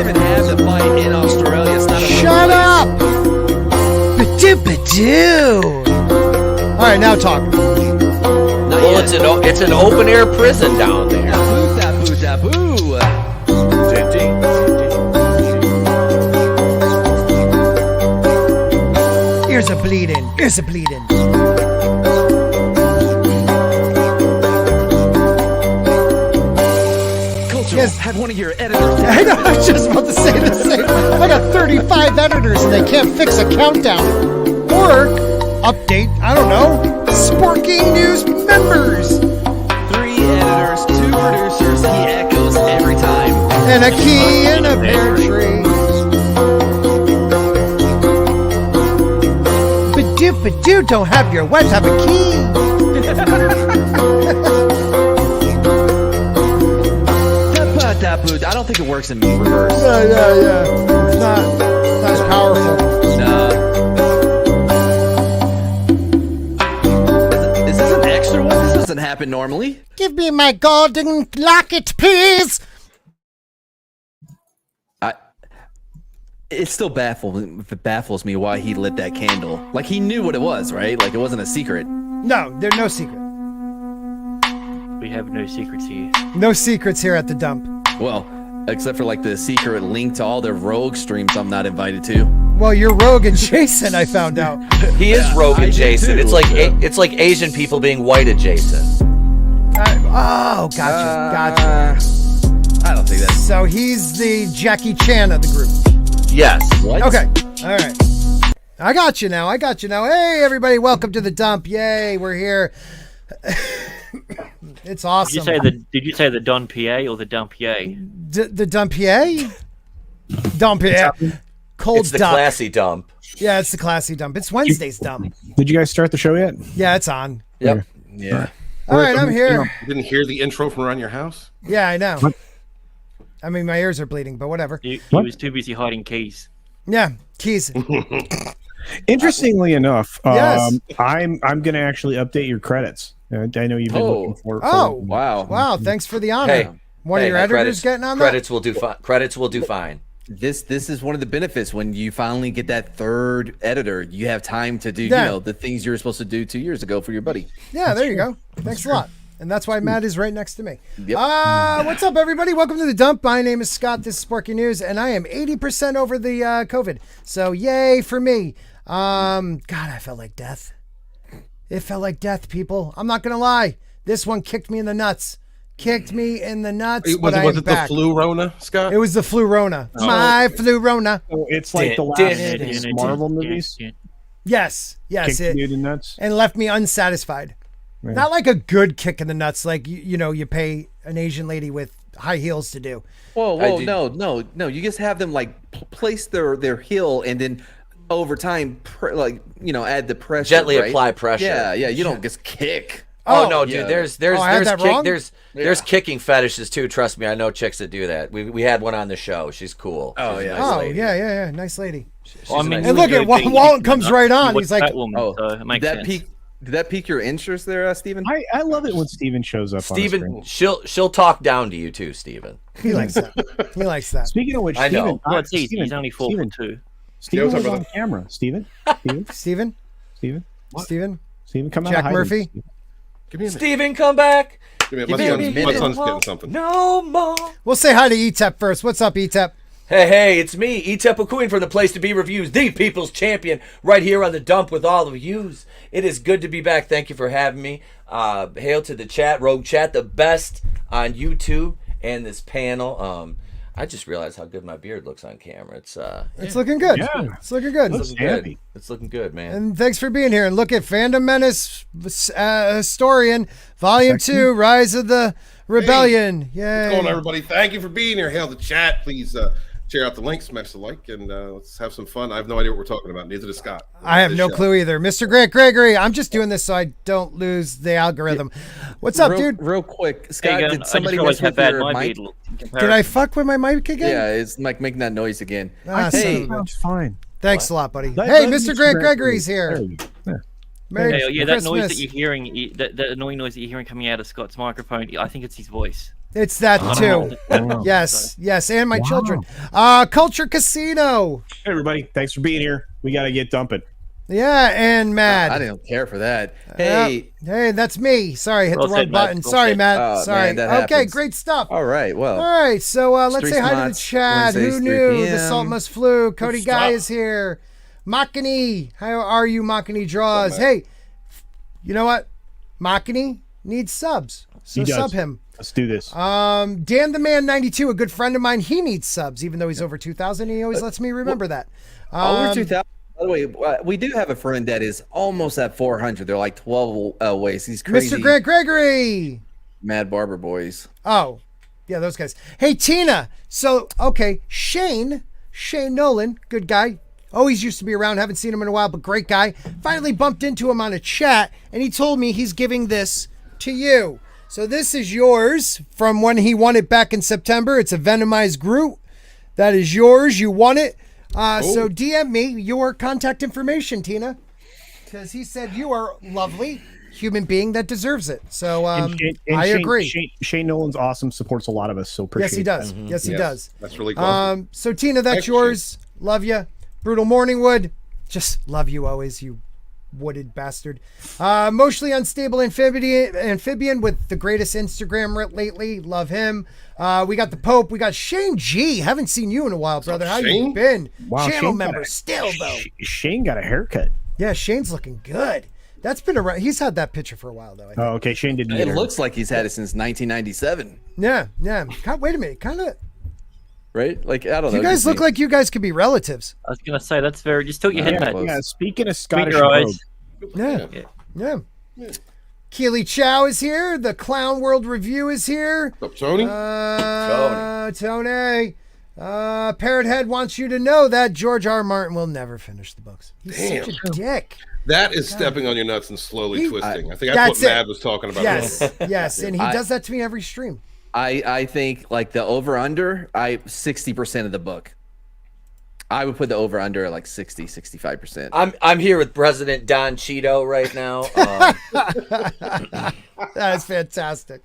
even have the fight in Australia. It's not a Shut up! Badoo. All right, now talk. Well, it's an open air prison down there. Taboo, taboo, taboo. Ears are bleeding. Ears are bleeding. Yes, have one of your editors. I know, I was just about to say the same. I got 35 editors and they can't fix a countdown. Or update, I don't know, Sporking News members. 3 editors, 2 producers. He echoes every time. And a key in a pear tree. Badoo, don't have your wife have a key. I don't think it works in reverse. Yeah. It's not as powerful. No. Is this an extra one? This doesn't happen normally. Give me my golden locket, please. It still baffles me why he lit that candle. Like, he knew what it was, right? Like, it wasn't a secret. No, there's no secret. We have no secrets here. No secrets here at the dump. Well, except for like the secret link to all their Rogue streams I'm not invited to. Well, you're Rogue and Jason, I found out. He is Rogue adjacent. It's like Asian people being white adjacent. Gotcha. I don't think that's... So he's the Jackie Chan of the group. Yes. What? Okay. All right. I got you now. Hey, everybody, welcome to the dump. Yay, we're here. It's awesome. Did you say the Don PA or the Dumpier? The Dumpier? Dumpier. Cold It's the duck. classy dump. Yeah, it's the classy dump. It's Wednesday's dump. Did you guys start the show yet? Yeah, it's on. Yep. Yeah. All right, I'm here. You didn't hear the intro from around your house? Yeah, I know. What? I mean, my ears are bleeding, but whatever. He was too busy hiding keys. Yeah, keys. Interestingly enough, Yes. I'm going to actually update your credits. I know you've been looking for. Oh, Wow. Wow, thanks for the honor. Hey, One of your editors credits, getting on credits will do fine. Credits will do fine. This is one of the benefits when you finally get that 3rd editor. You have time to do the things you were supposed to do 2 years ago for your buddy. that? Yeah, there you go. Thanks a lot. And that's why Matt is right next to me. Yep. What's up, everybody? Welcome to the dump. My name is Scott. This is Sporking News, and I am 80% over the COVID. So yay for me. God, I felt like death. It felt like death, people. I'm not gonna lie. This one kicked me in the nuts. Was it the flu Rona, Scott? It was the flu Rona. My flu Rona. So it's like the last Marvel movies. Yes. Kicked you in the nuts. And left me unsatisfied. Right. Not like a good kick in the nuts, like you pay an Asian lady with high heels to do. Whoa, no. You just have them like place their heel and then over time, add the pressure. Gently right? apply pressure. Yeah. You don't just kick. Oh no, dude! yeah. There's kicking fetishes too. Trust me, I know chicks that do that. We had one on the show. She's cool. Oh, She's a yeah. nice lady. Yeah. Nice lady. And look at Walton comes right on. He's like, Did that pique your interest there, Steven? I love it when Steven shows up. Steven, she'll talk down to you too, Steven. He likes that. Speaking of which, I know. He's only 4'2". Steven was on camera. Steven, Steven, come out. Jack Murphy. Steven, come back. My son's getting something. No more. We'll say hi to ETEP first. What's up, ETEP? Hey, it's me, J.A.F.O from the Place to Be Reviews, the People's Champion, right here on the dump with all of yous. It is good to be back. Thank you for having me. Hail to the chat, Rogue Chat, the best on YouTube and this panel. I just realized how good my beard looks on camera. It's looking good. Yeah. It's looking good. It's looking good, man. And thanks for being here. And look at Fandom Menace Historian, Volume 2, Rise of the Rebellion. Yay. What's going on, everybody? Thank you for being here. Hail the chat. Please share out the link, smash the like, and let's have some fun. I have no idea what we're talking about. Neither does Scott. I have no clue either. Mr. Grant Gregory, I'm just doing this so I don't lose the algorithm. What's up, dude? Real quick, Scott, Hey, did somebody mess mess with your mic? Did I fuck with my mic again? Yeah, it's like making that noise again. Hey, Sounds fine. thanks a lot, buddy. Hey, Mr. Grant Gregory's here. Yeah. Merry That Christmas. noise that you're hearing, that annoying noise that you're hearing coming out of Scott's microphone, I think it's his voice. It's that too. Yes, yes, and my children. Culture Casino. Hey, everybody. Thanks for being here. We got to get dumping. Yeah, and Matt. I didn't care for that. Hey, hey, that's me. Sorry, hit Well the wrong said, Matt. button. Well Sorry, said. Matt. Oh, Sorry. man, that Okay, happens. great stuff. all right. Well, All right, so let's Street say hi to the Smarts, chat. Who Wednesdays, 3 knew? The p.m. Salt Must Flew. Cody Guy Stop. is here. Makani, how are you, Makani Draws? Hey, you know what? Makani needs subs, so He does. sub him. Let's do this. Dan the Man 92, a good friend of mine, he needs subs, even though he's over 2,000. He always lets me remember that. over 2,000. By the way, we do have a friend that is almost at 400. They're like 12 ways. He's crazy. Mr. Grant Gregory. Mad Barber Boys. Oh, yeah, those guys. Hey, Tina. So, okay, Shane Nolan, good guy. Always used to be around. Haven't seen him in a while, but great guy. Finally bumped into him on a chat, and he told me he's giving this to you. So this is yours from when he won it back in September. It's a Venomized Groot. That is yours. You won it. So DM me your contact information, Tina, because he said you are lovely human being that deserves it. So And I Shane, agree. Shane Nolan's awesome. Supports a lot of us. So appreciate Yes, he does. that. Yes, he does. That's really cool. So Tina, that's Thanks, yours. Love you. Brutal Morningwood. Just love you always, you wooded bastard. Emotionally unstable amphibian with the greatest Instagram lately. Love him. We got the Pope. We got Shane G. Haven't seen you in a while, brother. How you Shane? been? Wow, Channel Shane got member a- still though. Shane got a haircut. Yeah, Shane's looking good. That's been around. He's had that picture for a while though. I think. Oh, okay. Shane didn't. It get her. looks like he's had it since 1997, Yeah. Wait a minute. Kind of. right? Like, I don't know. You guys just look me. like you guys could be relatives. I was gonna say that's very. Just tilt your head Yeah, back. yeah. Speaking of Scottish your eyes. robe, Yeah. Keely Chow is here. The Clown World Review is here. What's up, Tony? Tony. Parrothead wants you to know that George R. R. Martin will never finish the books. He's Damn. such a dick. That is stepping on your nuts and slowly He- twisting. I think that's what That's it. Mad was talking about. Yes, yes, and he does that to me every stream. I think like the over under, 60% of the book. I would put the over under at like 65%. I'm here with President Don Cheeto right now. That is fantastic.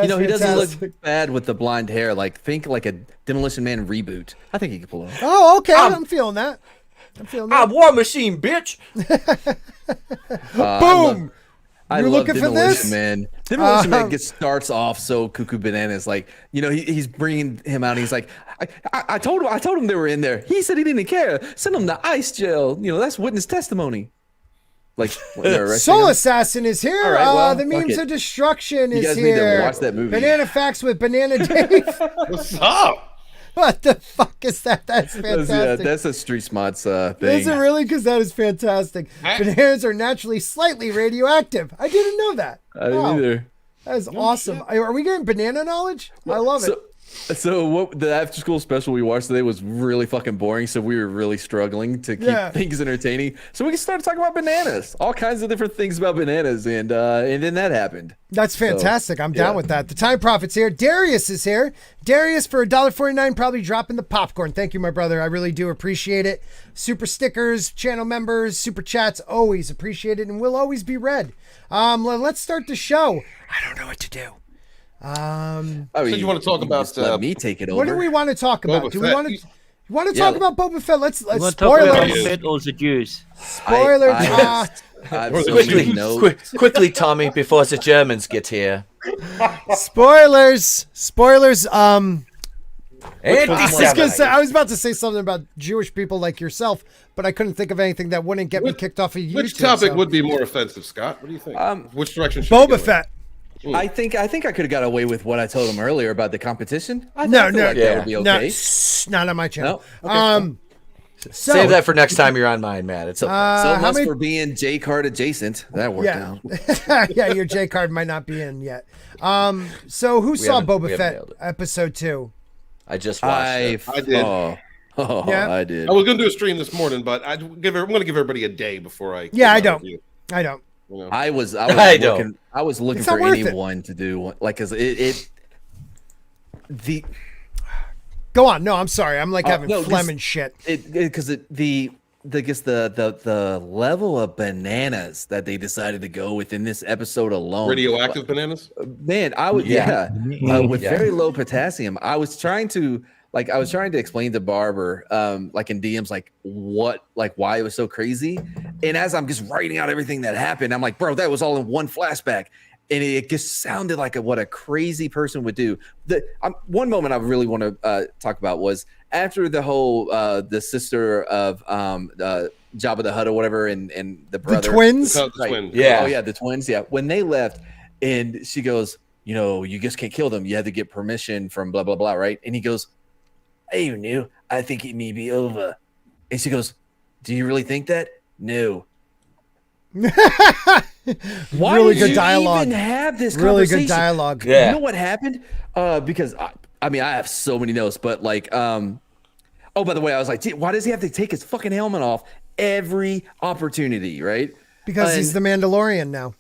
You know, he doesn't look bad with the blonde hair. Like, think like a Demolition Man reboot. I think he could pull it off. Oh, okay. I'm feeling that. I'm feeling that. I'm War Machine, bitch. Boom. I You're love looking for Demolition this? Man. Demolition Man starts off so cuckoo bananas. Like, you know, he's bringing him out. And he's like, I told him they were in there. He said he didn't care. Send him to ice jail. You know, that's witness testimony. Like, when they're arresting Soul him. Assassin is here. All right, well, The fuck Memes it. of Destruction You is guys need to here. watch that movie. Banana Facts with Banana Dave. What's up? What the fuck is that? That's fantastic. That's a Street Smarts Is thing. it really? Because that is fantastic. Bananas are naturally slightly radioactive. I didn't know that. I didn't either. That is awesome. Are we getting banana knowledge? I love it. So what the after school special we watched today was really fucking boring. So we were really struggling to keep things entertaining. So we started talking about bananas, all kinds of different things about bananas, and then that happened. That's fantastic. I'm down with that. The Time Prophet's here. Darius is here. Darius for $1.49, probably dropping the popcorn. Thank you, my brother. I really do appreciate it. Super stickers, channel members, super chats, always appreciate it, and will always be read. Let's start the show. I don't know what to do. I mean, So you want to talk about just let me take it over. What do we want to talk about? Boba Do we Fett. want to talk about Boba Fett? Let's You want to talk about spoilers. Boba Fett or the Jews? Spoiler I talk. absolutely no. Quickly, Tommy, before the Germans get here. Spoilers. I was about to say something about Jewish people like yourself, but I couldn't think of anything that wouldn't get me kicked off of YouTube. Which topic so. would be more offensive, Scott? What do you think? Which direction should we Boba go? Fett? I think I could have got away with what I told him earlier about the competition. I No, feel like that would be okay. not on my channel. No? Okay. So, Save that for next time you're on mine, Matt. It's okay. So how much many- for being J card adjacent. That worked out. yeah, your J card might not be in yet. So who saw haven't- we Boba haven't Fett nailed it. episode 2? I just watched it. I did. Oh, Yeah. I did. I was going to do a stream this morning, but I'm going to give everybody a day before I. Yeah, I give my don't. review, I don't. you know? I was don't. looking It's not for worth it. anyone to do one, like, cause Go on. No, I'm sorry. I'm like having no, phlegm and shit. because the the level of bananas that they decided to go within this episode alone. Radioactive bananas. Man, I would with very low potassium. I was trying to explain to Barber, like in DMs, like why it was so crazy. And as I'm just writing out everything that happened, I'm like, bro, that was all in one flashback. And it just sounded like what a crazy person would do. One moment I really want to talk about was after the whole the sister of Jabba the Hutt or whatever, and the brother, the twins, The twins. Yeah. oh yeah, the twins, yeah. When they left, and she goes, you just can't kill them. You had to get permission from blah blah blah, right? And he goes, I even knew. I think it may be over. And she goes, do you really think that? No. Why really did good you dialogue. even have this Really conversation? good dialogue. Yeah. You know what happened? Because I mean, I have so many notes, but like, oh, by the way, I was like, gee, why does he have to take his fucking helmet off every opportunity, right? Because he's the Mandalorian now.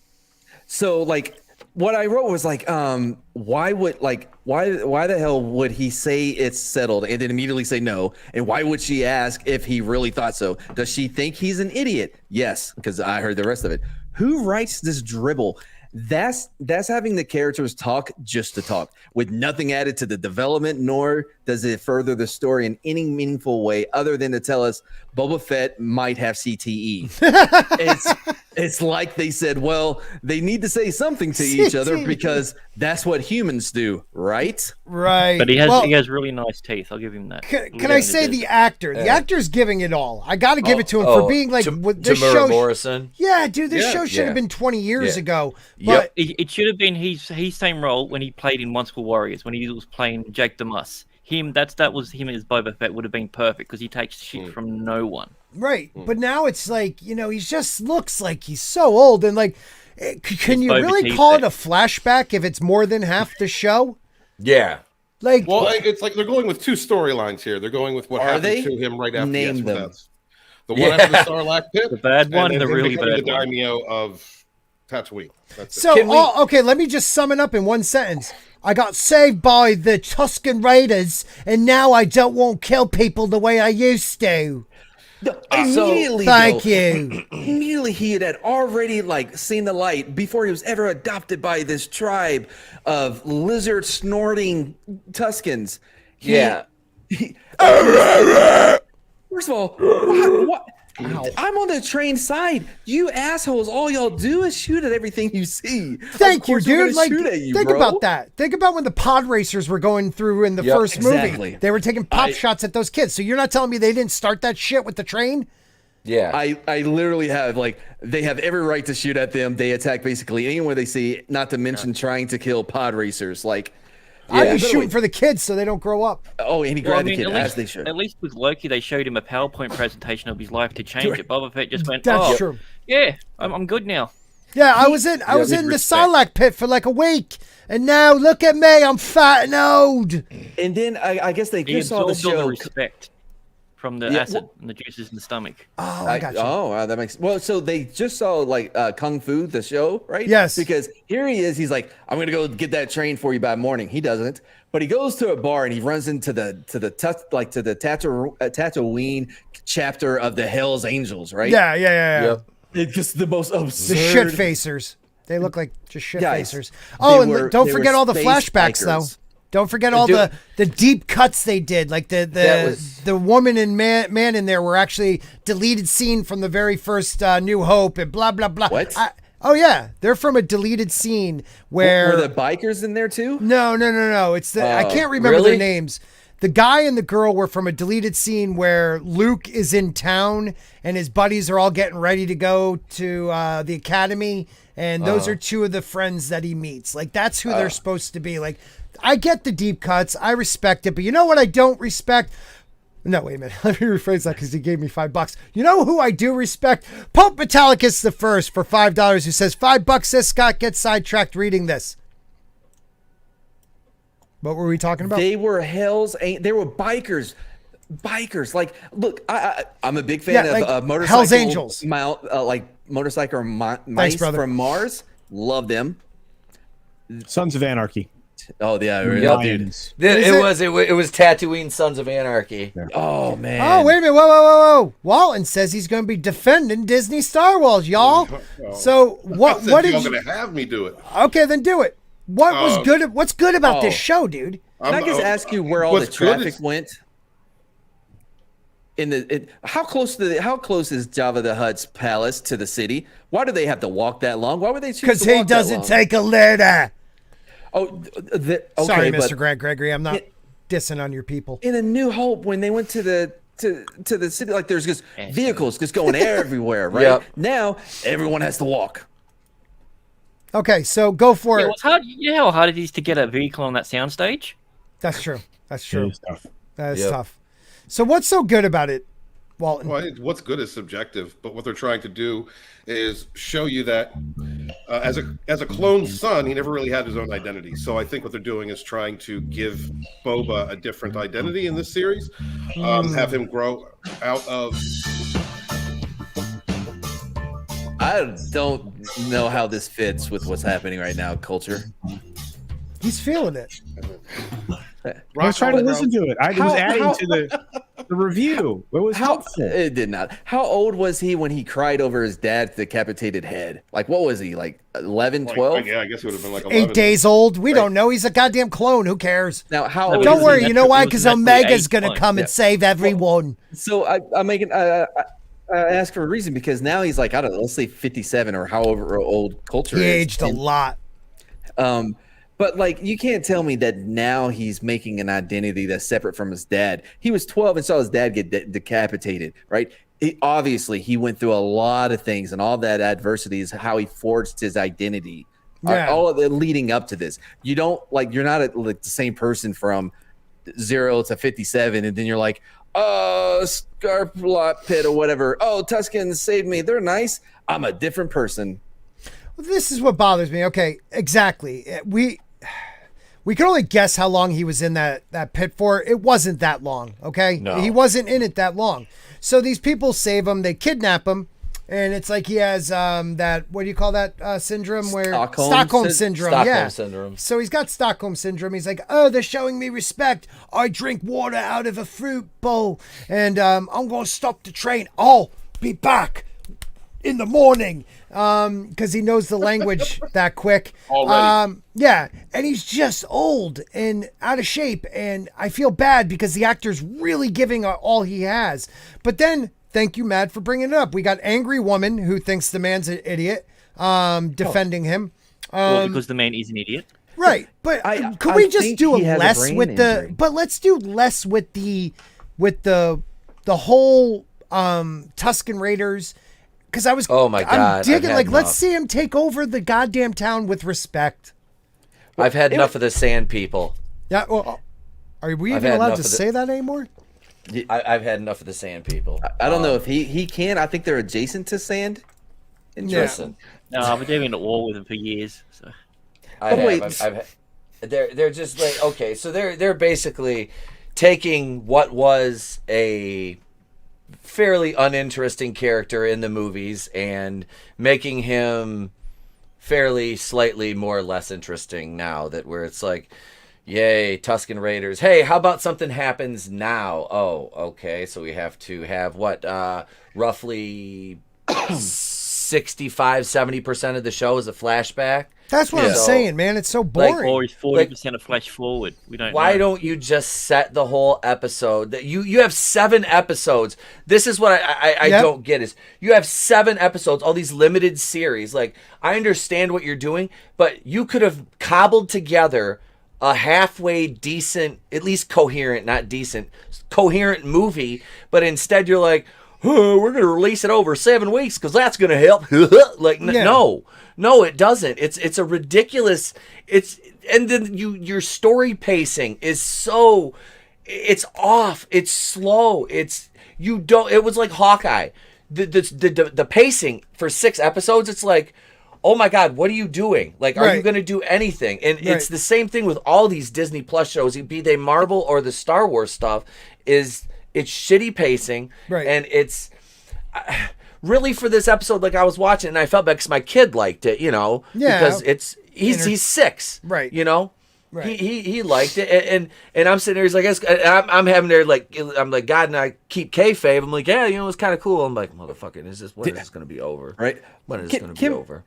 So like, what I wrote was like, why the hell would he say it's settled and then immediately say no? And why would she ask if he really thought so? Does she think he's an idiot? Yes, because I heard the rest of it. Who writes this dribble? That's having the characters talk just to talk, with nothing added to the development, nor does it further the story in any meaningful way other than to tell us Boba Fett might have CTE. It's like they said, well, they need to say something to each other because that's what humans do, right? Right. But he Well, has really nice teeth. I'll give him that. Can I say the actor? The actor's giving it all. I got to give it to him for being like with this Tamura show. Morrison. Yeah, dude, this Yeah. show should have been 20 years Yeah. ago. Yep. But It should have been his same role when he played in Once Were Warriors, when he was playing Jake the Muss. That was him as Boba Fett would have been perfect because he takes shit from no one. right, but now it's like he just looks like he's so old, and like, can you Boba really Tea call it thing. a flashback if it's more than half the show? Yeah. Like, Well, it's like they're going with two storylines here. They're going with what Are happened they? to him right after Name them. that's the one after the Sarlacc pit, The bad one and and the then really becoming bad the one. daimyo of Tatooine. That's it. so Can we- okay, let me just sum it up in one sentence. I got saved by the Tusken Raiders, and now I don't want to kill people the way I used to. Immediately, Thank though, you. immediately he had already like seen the light before he was ever adopted by this tribe of lizard snorting Tuskens. Yeah. First of all, what? I'm on the train side. You assholes, all y'all do is shoot at everything you see. Thank Of you, course we're dude. gonna Like, shoot at you, think bro. about that. Think about when the pod racers were going through in the Yep, first exactly. movie. They were taking pop shots at those kids. So you're not telling me they didn't start that shit with the train? Yeah. I literally have they have every right to shoot at them. They attack basically anyone they see. Not to mention trying to kill pod racers. Like, I'd Yeah. be shooting for the kids so they don't grow up. oh, and he Well, I grabbed mean, the kid at as they should. least with Loki, they showed him a PowerPoint presentation of his life to change it. Boba Fett just went, That's "Oh, true. yeah, I'm good now." Yeah, I was in with the respect. Sarlacc pit for like a week, and now look at me, I'm fat and old. And then I guess they He just saw the absorbed all the show. respect from the Yeah, acid well- and the juices in the stomach. Oh, I got you. That makes well. So they just saw like Kung Fu, the show, right? Yes. Because here he is. He's like, I'm gonna go get that train for you by morning. He doesn't, but he goes to a bar and he runs into the Tatooine chapter of the Hell's Angels, right? Yeah. Yep. It's just the most The absurd. shit facers. They look like just shit Guys, facers. Oh, and they were- don't they forget were all the space flashbacks, bikers. though. Don't forget all Dude. the deep cuts they did. Like the woman and man in there were actually deleted scene from the very first New Hope and blah blah blah. What? Oh yeah, they're from a deleted scene where Were the bikers in there too? no. It's the I can't remember really? their names. The guy and the girl were from a deleted scene where Luke is in town and his buddies are all getting ready to go to the academy, and those are two of the friends that he meets. Like that's who they're supposed to be. Like I get the deep cuts, I respect it, but you know what I don't respect? No, wait a minute. Let me rephrase that because he gave me $5. You know who I do respect? Pope Metallicus I for $5, who says $5 this Scott gets sidetracked reading this. What were we talking about? They were they were bikers. Like, look, I'm a big fan Yeah, like of motorcycle. Hell's Angels. Like motorcycle mice Thanks, brother. from Mars. Love them. Sons of Anarchy. Oh yeah, dude. Lions. It was Tatooine Sons of Anarchy. Oh man. Oh, wait a minute. Whoa. Walton says he's going to be defending Disney Star Wars, y'all. So what did you're you... going to have me do it? Okay, then do it. What's good about this show, dude? Can I just ask you where all the traffic went? How close is Jabba the Hutt's palace to the city? Why do they have to walk that long? Why would they choose to walk Because he doesn't take a litter. Oh, okay, sorry, but Mr. Gregory. I'm not dissing on your people. in A New Hope, when they went to the city, like there's just vehicles just going everywhere, right? Yep. Now everyone has to walk. Okay, so go for Yeah, it. it was hard. You know how hard it is to get a vehicle on that soundstage? That's true. That's It true. is tough. That is Yep. tough. So what's so good about it, Walton? Well, I think what's good is subjective, but what they're trying to do is show you that as a clone son, he never really had his own identity. So I think what they're doing is trying to give Boba a different identity in this series, have him grow out of. I don't know how this fits with what's happening right now, culture. He's feeling it. I was trying to listen to it. I was adding to the review. It was How helpful. it did not. How old was he when he cried over his dad's decapitated head? Like, what was he, like 11, 12? Yeah, I guess it would have been like 11. 8 days old. We don't know. He's a goddamn clone. Who cares? Now, how old Don't is worry. he? You know why? It was Because meant to be Omega's 8 going to months. come and save everyone. So I'm making. I ask for a reason because now he's like, I don't know, let's say 57 or however old culture He is. aged a lot. But like, you can't tell me that now he's making an identity that's separate from his dad. He was 12 and saw his dad get decapitated, right? Obviously, he went through a lot of things, and all that adversity is how he forged his identity. Yeah. All of it leading up to this. You don't like, you're not like the same person from 0 to 57, and then you're like, Scarplot Pit or whatever. Oh, Tusken saved me. They're nice. I'm a different person. This is what bothers me. Okay, exactly. We can only guess how long he was in that pit for. It wasn't that long, okay? No. He wasn't in it that long. So these people save him. They kidnap him. And it's like he has that, what do you call that syndrome? Where Stockholm syndrome. Stockholm syndrome. So he's got Stockholm syndrome. He's like, oh, they're showing me respect. I drink water out of a fruit bowl. And I'm going to stop the train. I'll be back in the morning. Because he knows the language that quick. Already. Yeah. And he's just old and out of shape. And I feel bad because the actor's really giving all he has. But then... Thank you, Matt, for bringing it up. We got angry woman who thinks the man's an idiot, defending him. Well, because the man is an idiot. Right, but could we just do he has a less brain with injury. the? But let's do less with the whole Tusken Raiders. Because I was, Oh my God, I'm I've digging. had Like, let's enough. see him take over the goddamn town with respect. I've had enough of the sand people. Yeah. Well, are we I've even had allowed enough to of the- say that anymore? I've had enough of the sand people. I don't know if he can. I think they're adjacent to sand. Listen, No, but they've been at war with him for years. So. They're just like, okay, so they're basically taking what was a fairly uninteresting character in the movies and making him fairly slightly more or less interesting now, that where it's like, yay, Tusken Raiders. Hey, how about something happens now? Oh, okay. So we have to have what, roughly 65-70% of the show is a flashback. That's what I'm So, saying, man. It's so boring. Or is 40% of flash forward? We don't Why know. don't you just set the whole episode? That you have 7 episodes. This is what I Yep. don't get is you have 7 episodes, all these limited series. Like, I understand what you're doing, but you could have cobbled together a halfway decent, at least coherent, not decent, coherent movie, but instead you're like, oh, we're going to release it over 7 weeks because that's going to help. Like, Yeah. no, it doesn't. It's a ridiculous, and then your story pacing is so, it's off, it's slow, it was like Hawkeye. The pacing for 6 episodes, it's like, oh my God, what are you doing? Like, are you Right. going to do anything? And it's the same thing with all these Disney Plus shows, be they Marvel or the Star Wars stuff, it's shitty pacing. Right. And it's really, for this episode, like, I was watching and I felt bad because my kid liked it, Yeah. because he's 6. Right. Right. He liked it, and I'm sitting there. He's like, I'm having there like, I'm like, God, and I keep kayfabe. I'm like, yeah, it's kind of cool. I'm like, motherfucker, when is this going to be over? Right? When is this going to be over?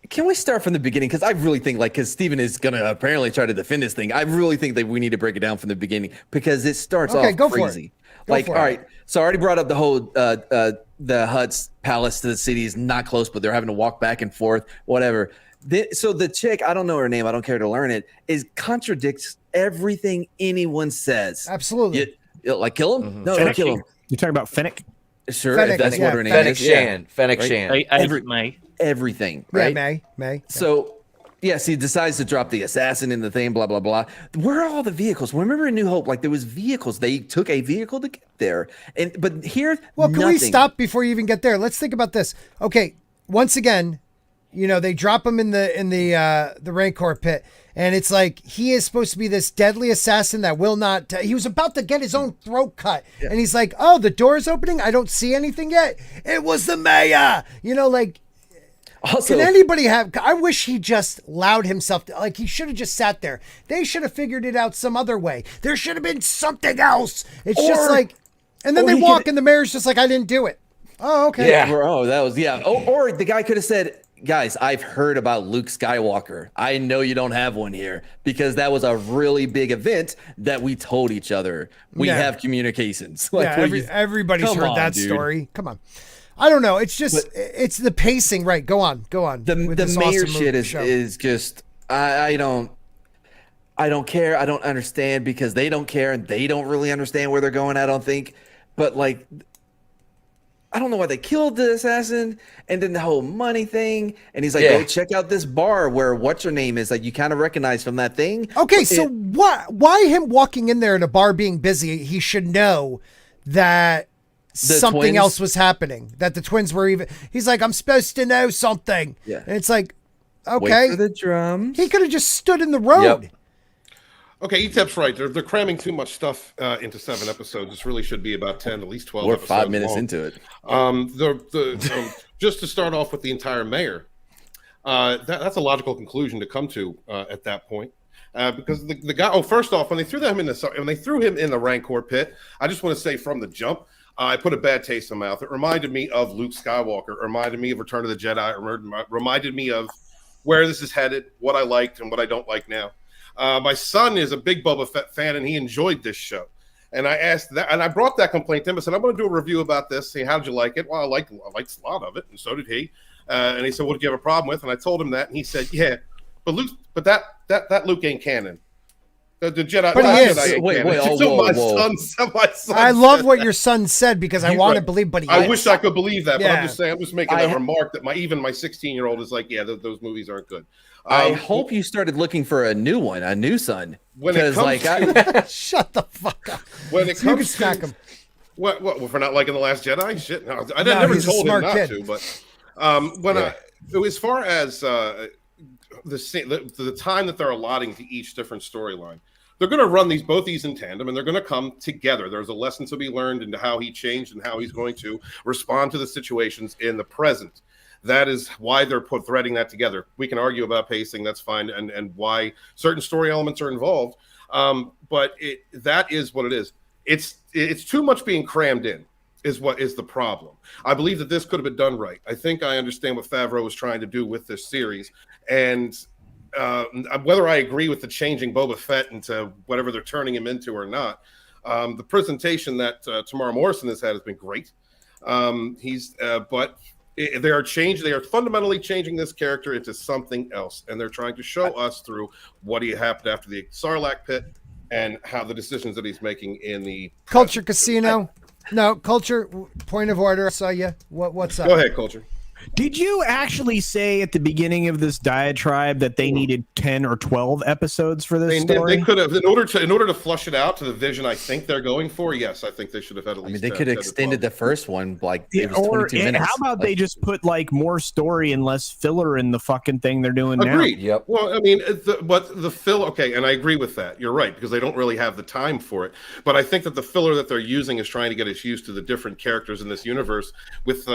Can we start from the beginning? Because I really think, because Steven is going to apparently try to defend this thing. I really think that we need to break it down from the beginning because it starts off crazy. All right. So I already brought up the whole the Hutt's palace to the city is not close, but they're having to walk back and forth, whatever. So the chick, I don't know her name, I don't care to learn it, contradicts everything anyone says. Absolutely. Like kill him? No, Fennec. don't kill him. You're talking about Fennec? Sure, Fennec, if that's what her name Fennec is. Shan. Fennec Shan. Everything, Yeah, right? May. So, yes, he decides to drop the assassin in the thing, blah, blah, blah. Where are all the vehicles? Remember in New Hope, there was vehicles. They took a vehicle to get there. But here, Well, can we nothing. stop before you even get there? Let's think about this. Okay, once again, they drop him in the Rancor pit, and it's like he is supposed to be this deadly assassin that will not. He was about to get his own throat cut, and he's like, "Oh, the door's opening. I don't see anything yet. It was the mayor." Also, Can anybody have? I wish he just allowed himself to. He should have just sat there. They should have figured it out some other way. There should have been something else. It's just and then they walk, and the mayor's just like, "I didn't do it." Oh, okay. Yeah. That was or the guy could have said, guys, I've heard about Luke Skywalker. I know you don't have one here because that was a really big event that we told each other. We have communications. Everybody's come heard on, that dude. story. Come on. I don't know. It's just, it's the pacing. Right. Go on. The mayor awesome shit show. is just, I don't care. I don't understand because they don't care and they don't really understand where they're going. I don't think, but I don't know why they killed the assassin and then the whole money thing. And he's like, go check out this bar where what's her name is you kind of recognize from that thing. Okay. So why him walking in there in a bar being busy? He should know that something twins? else was happening, that the twins were even, he's like, I'm supposed to know something. Yeah. And it's like, okay. Wait for the drums. He could have just stood in the road. Yep. Okay, Etep's right. They're cramming too much stuff into 7 episodes. This really should be about 10, at least 12 We're episodes 5 minutes long. into it. Just to start off with the entire mayor, that's a logical conclusion to come to at that point. Because the guy. Oh, first off, when they threw him in the Rancor pit, I just want to say from the jump, I put a bad taste in my mouth. It reminded me of Luke Skywalker. It reminded me of Return of the Jedi. It reminded me of where this is headed, what I liked and what I don't like now. My son is a big Boba Fett fan, and he enjoyed this show. And I asked that, and I brought that complaint to him. I said, I'm going to do a review about this. See, how did you like it? Well, I liked a lot of it, and so did he. And he said, what did you have a problem with? And I told him that, and he said, yeah, but that Luke ain't canon. The Jedi. But he is. Wait, My son I love said what that. your son said because I want to believe, but he I is. wish I could believe that, but Yeah. I'm just saying, I'm just making that remark that my 16-year-old is like, yeah, those movies aren't good. I hope you started looking for a new one, a new son. When it comes Shut the fuck up. when it So you comes can smack to him. what for not liking The Last Jedi? Shit, no, I No, never he's a told him smart not kid. to. But as far as the time that they're allotting to each different storyline, they're going to run both these in tandem, and they're going to come together. There's a lesson to be learned into how he changed and how he's going to respond to the situations in the present. That is why they're threading that together. We can argue about pacing, that's fine, and why certain story elements are involved. But that is what it is. It's too much being crammed in, is what is the problem. I believe that this could have been done right. I think I understand what Favreau was trying to do with this series, and whether I agree with the changing Boba Fett into whatever they're turning him into or not, the presentation that Tamara Morrison has had has been great. But they are fundamentally changing this character into something else, and they're trying to show us through what happened after the Sarlacc pit and how the decisions that he's making in the Culture Casino. No, Culture, point of order. I saw you. What's up? Go ahead, Culture. Did you actually say at the beginning of this diatribe that they needed 10 or 12 episodes for this story? They could have, in order to flush it out to the vision I think they're going for. Yes, I think they should have had at least. they could have extended the first one it was or 22 minutes. how about they just put more story and less filler in the fucking thing they're doing Agreed. now? Yep. Well, I mean, but the fill. Okay, and I agree with that. You're right, because they don't really have the time for it. But I think that the filler that they're using is trying to get us used to the different characters in this universe with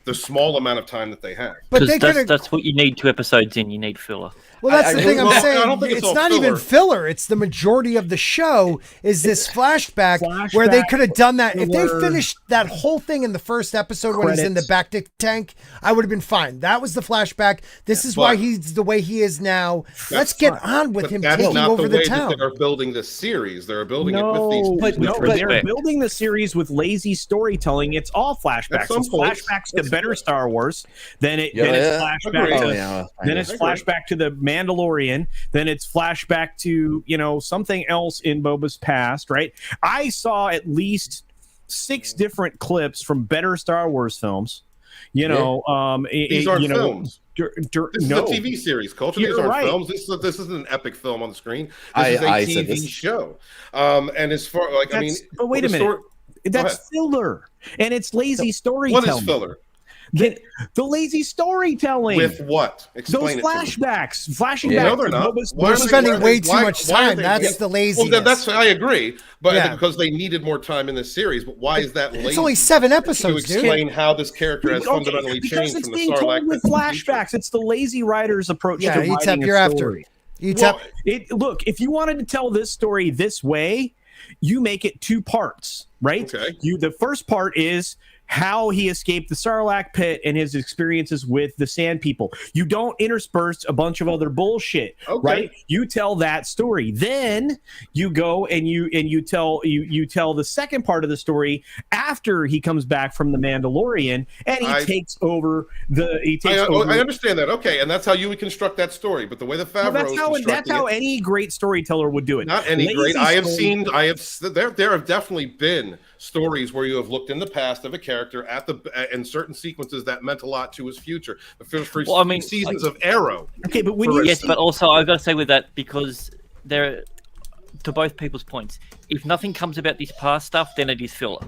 the small amount of time that they have. But Because they could. that's what you need 2 episodes in. You need filler. Well, that's I the thing I'm well, I saying. don't think it's It's all not even filler. It's the majority of the show is this flashback where they could have done that. If they finished that whole thing in the first episode when he's in the Bacta tank, I would have been fine. That was the flashback. This is why he's the way he is now. Let's get on with him taking over the town. That they're building this series. They're building it with No, these. they're building the series with lazy storytelling. It's all flashbacks. It's flashbacks to better Star Wars. Then it's flashback to flashback to the Mandalorian. Then it's flashback to something else in Boba's past. Right? I saw at least 6 different clips from better Star Wars films. These aren't films. This is a TV series, Culture. These aren't films. This isn't an epic film on the screen. This is a TV show. And as far but wait a minute. That's filler, and it's lazy storytelling. What is filler? The lazy storytelling. With what? Explain those flashbacks. Flashing back. No, they're not. They're spending way too much time. That's the laziness. Well, that's I agree, but because they needed more time in this series. But why is that lazy? It's only 7 episodes, to explain how this character has fundamentally changed from the Sarlacc. With flashbacks, it's the lazy writer's approach to writing you're a story. Look, if you wanted to tell this story this way, you make it 2 parts, right? Okay. The first part is how he escaped the Sarlacc pit and his experiences with the Sand People. You don't intersperse a bunch of other bullshit, right? You tell that story. Then you go and you tell the second part of the story after he comes back from the Mandalorian and he takes over. I understand that. Okay, and that's how you would construct that story. But the way the Favreau that's how any great storyteller would do it. Not any great. There have definitely been stories where you have looked in the past of a character in certain sequences that meant a lot to his future. Seasons of Arrow. Okay, but but also I've got to say with that, because to both people's points, if nothing comes about this past stuff, then it is filler.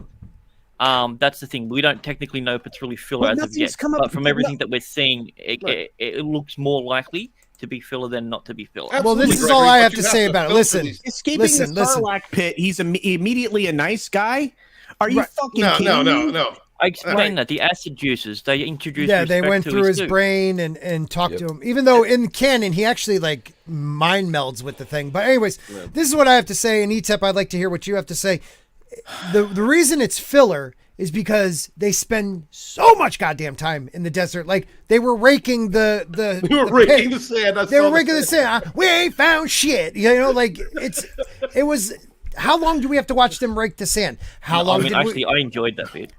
That's the thing. We don't technically know if it's really filler as of yet, but from everything that we're seeing, it looks more likely to be filler than not to be filler. Well, this is all I have to say about it. Listen, escaping the Sarlacc pit, he's immediately a nice guy. Are you fucking kidding me? No. I explained that the acid juices they introduced. Yeah, they went through his brain and talked to him. Even though in canon he actually mind melds with the thing. But anyways, this is what I have to say. And ETEP, I'd like to hear what you have to say. The reason it's filler is because they spend so much goddamn time in the desert. Like they were raking the raking the sand. They were raking the sand. We ain't found shit. It was. How long do we have to watch them rake the sand? How long? I enjoyed that bit.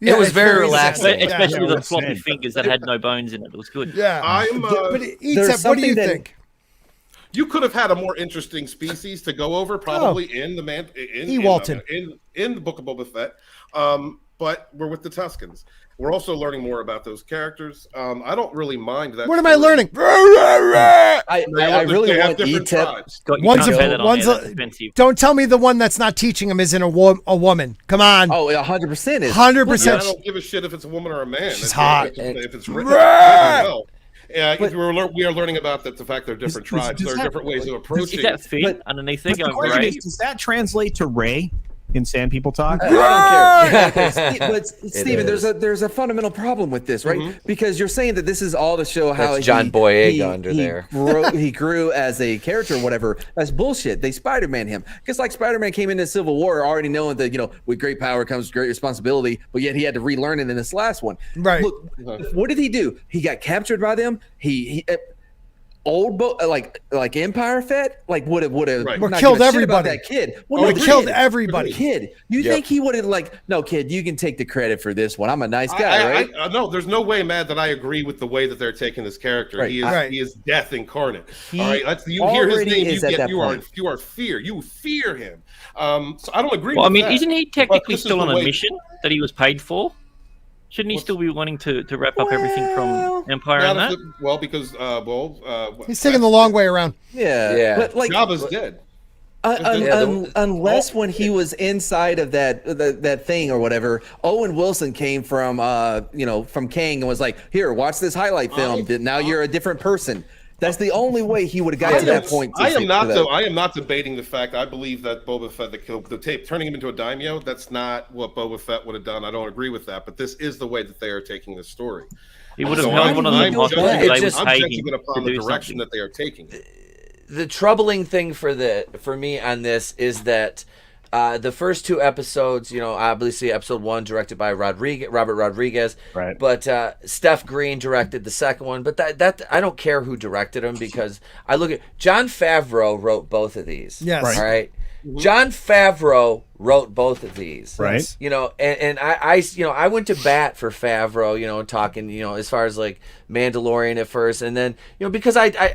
It was very relaxing, especially the floppy fingers that had no bones in it. It was good. Yeah, but ETEP, what do you think? You could have had a more interesting species to go over, probably in the Walton in the Book of Boba Fett. But we're with the Tuskens. We're also learning more about those characters. I don't really mind that. What am I learning? I really want ETEP. Don't tell me the one that's not teaching him isn't a woman. Come on. Oh, 100% is. 100%. I don't give a shit if it's a woman or a man. She's hot. If it's written well. Yeah, we are learning about the fact they're different tribes. There are different ways of approaching. Is that feet underneath there going right? Does that translate to Ray in Sand People talk? I don't care. But Steven, there's a fundamental problem with this, right? Mm-hmm. Because you're saying that this is all to show how John Boyega under there. He grew as a character or whatever. That's bullshit. They Spider-Man him. Because like Spider-Man came into Civil War already knowing that, with great power comes great responsibility, but yet he had to relearn it in this last one. Right. Look, what did he do? He got captured by them. He like Empire Fett would have killed everybody. That kid would have killed everybody. Kid, you think he would have no kid? You can take the credit for this one. I'm a nice guy, right? No, there's no way, Matt, that I agree with the way that they're taking this character. Right. He is death incarnate. All right, you hear his name, you are fear. You fear him. So I don't agree. Well, with that. Isn't he technically still on a mission that he was paid for? Shouldn't he still be wanting to wrap up everything from Empire and that? Well, because he's taking the long way around. Yeah. But Jabba's dead. Unless when he was inside of that thing or whatever, Owen Wilson came from from Kang and was like, "Here, watch this highlight film. Now you're a different person." That's the only way he would have got to that point. I am not debating the fact. I believe that Boba Fett, the tape, turning him into a daimyo, that's not what Boba Fett would have done. I don't agree with that, but this is the way that they are taking this story. He would have held one of the hostages. They would I'm take judging it upon the direction that they are taking. The troubling thing for me on this is that the first 2 episodes, obviously episode 1 directed by Robert Rodriguez, right? But Steph Green directed the second one. But that I don't care who directed them, because I look at Jon Favreau wrote both of these. Yes. All right. Jon Favreau wrote both of these, right? And I went to bat for Favreau, talking, as far as like Mandalorian at first, and then because I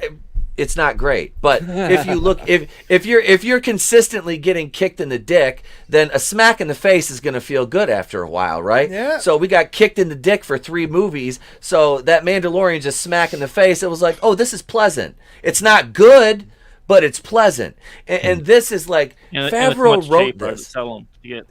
it's not great, but if you look, if you're consistently getting kicked in the dick, then a smack in the face is going to feel good after a while, right? Yeah. So we got kicked in the dick for 3 movies, so that Mandalorian just smack in the face, it was like, oh, this is pleasant. It's not good, but it's pleasant, and this is like Favreau wrote this.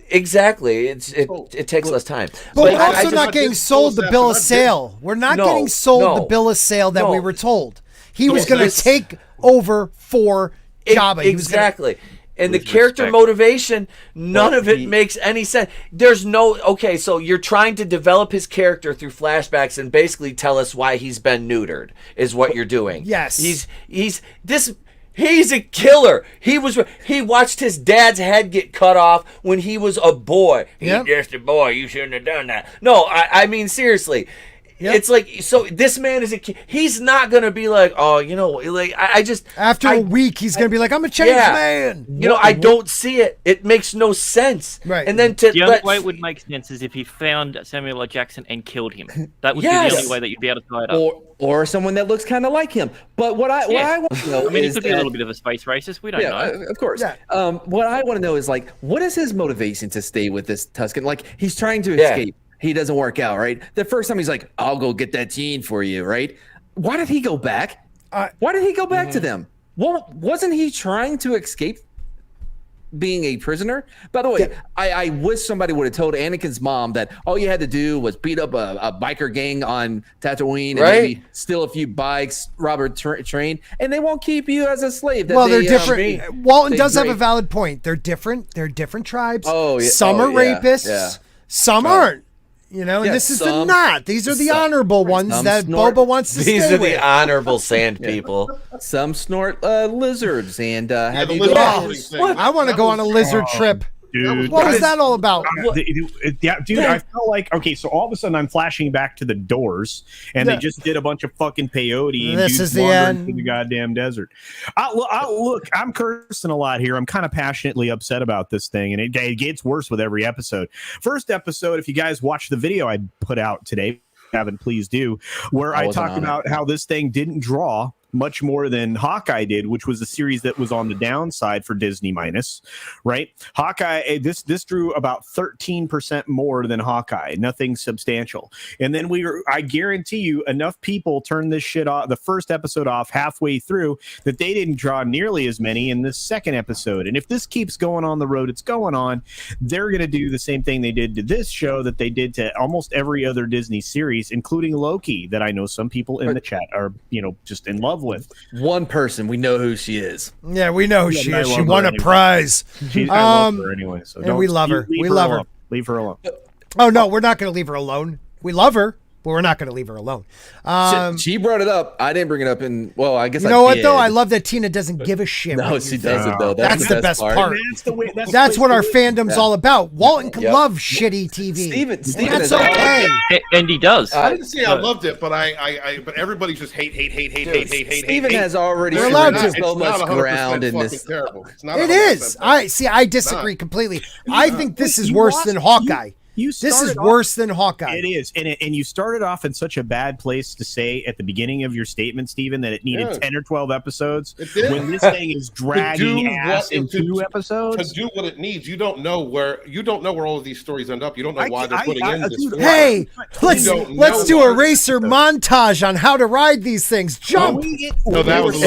Exactly, it takes less time. But we're also not getting sold the bill of sale. We're not getting sold the bill of sale that we were told. He was going to take over for Jabba. Exactly. And the character motivation, none of it makes any sense. There's okay, so you're trying to develop his character through flashbacks and basically tell us why he's been neutered, is what you're doing. Yes. He's a killer. He watched his dad's head get cut off when he was a boy. Yep. He's just a boy. You shouldn't have done that. No, I mean, seriously. Yep. It's like, so this man is he's not going to be like, oh, like, after a week, he's going to be like, I'm a changed man. I don't see it. It makes no sense. Right. And then the only way it would make sense is if he found Samuel L. Jackson and killed him. That would be the only way that you'd be able to tie it up. Or someone that looks kind of like him. But what I want to know he could be a little bit of a space racist. We don't know. Of course. Yeah. What I want to know is, like, what is his motivation to stay with this Tusken? Like, he's trying to escape. He doesn't work out, right? The first time he's like, I'll go get that gene for you, right? Why did he go back? Why did he go back to them? Well, wasn't he trying to escape being a prisoner? By the way, I wish somebody would have told Anakin's mom that all you had to do was beat up a biker gang on Tatooine and maybe steal a few bikes, rob a train, and they won't keep you as a slave. They're different. Walton does have a valid point. They're different. They're different tribes. Some are rapists. Some aren't. And this is the not. These are the honorable ones that Boba wants to stay with. These are the honorable sand people. Some snort lizards and have you go. I want to go on a lizard trip. Dude, what was that all about? Dude, I felt like, okay, so all of a sudden I'm flashing back to the Doors, and they just did a bunch of fucking peyote, and this is the end in the goddamn desert. Look, I'm cursing a lot here. I'm kind of passionately upset about this thing, and it gets worse with every episode. First episode, if you guys watch the video I put out today, haven't, please do, where I talked about how this thing didn't draw much more than Hawkeye did, which was a series that was on the downside for Disney minus, right? Hawkeye, this drew about 13% more than Hawkeye, nothing substantial. And then I guarantee you, enough people turned this shit off, the first episode off halfway through, that they didn't draw nearly as many in this second episode. And if this keeps going on the road it's going on, they're going to do the same thing they did to this show that they did to almost every other Disney series, including Loki, that I know some people in the chat are, just in love with. One person, we know who she is. Yeah, we know who she is. She won a prize. I love her anyway. So and we love her. We love her. Leave her alone. Oh no, we're not going to leave her alone. We love her, but we're not going to leave her alone. She brought it up. I didn't bring it up. I guess you know what though. I love that Tina doesn't give a shit. No, she doesn't though. That's the best part. That's what our fandom's all about. Walton can love shitty TV. Steven, that's okay. And he does. I didn't say I loved it, but but everybody's just hate. Steven has already so much ground in this. Terrible. It is. I disagree completely. I think this is worse than Hawkeye. This is worse than Hawkeye. It is, and you started off in such a bad place to say at the beginning of your statement, Stephen, that it needed 10 or 12 episodes. When this thing is dragging ass in 2 episodes to do what it needs, you don't know where all of these stories end up. You don't know why they're putting in this. Hey, let's do a racer montage on how to ride these things. Jump. That was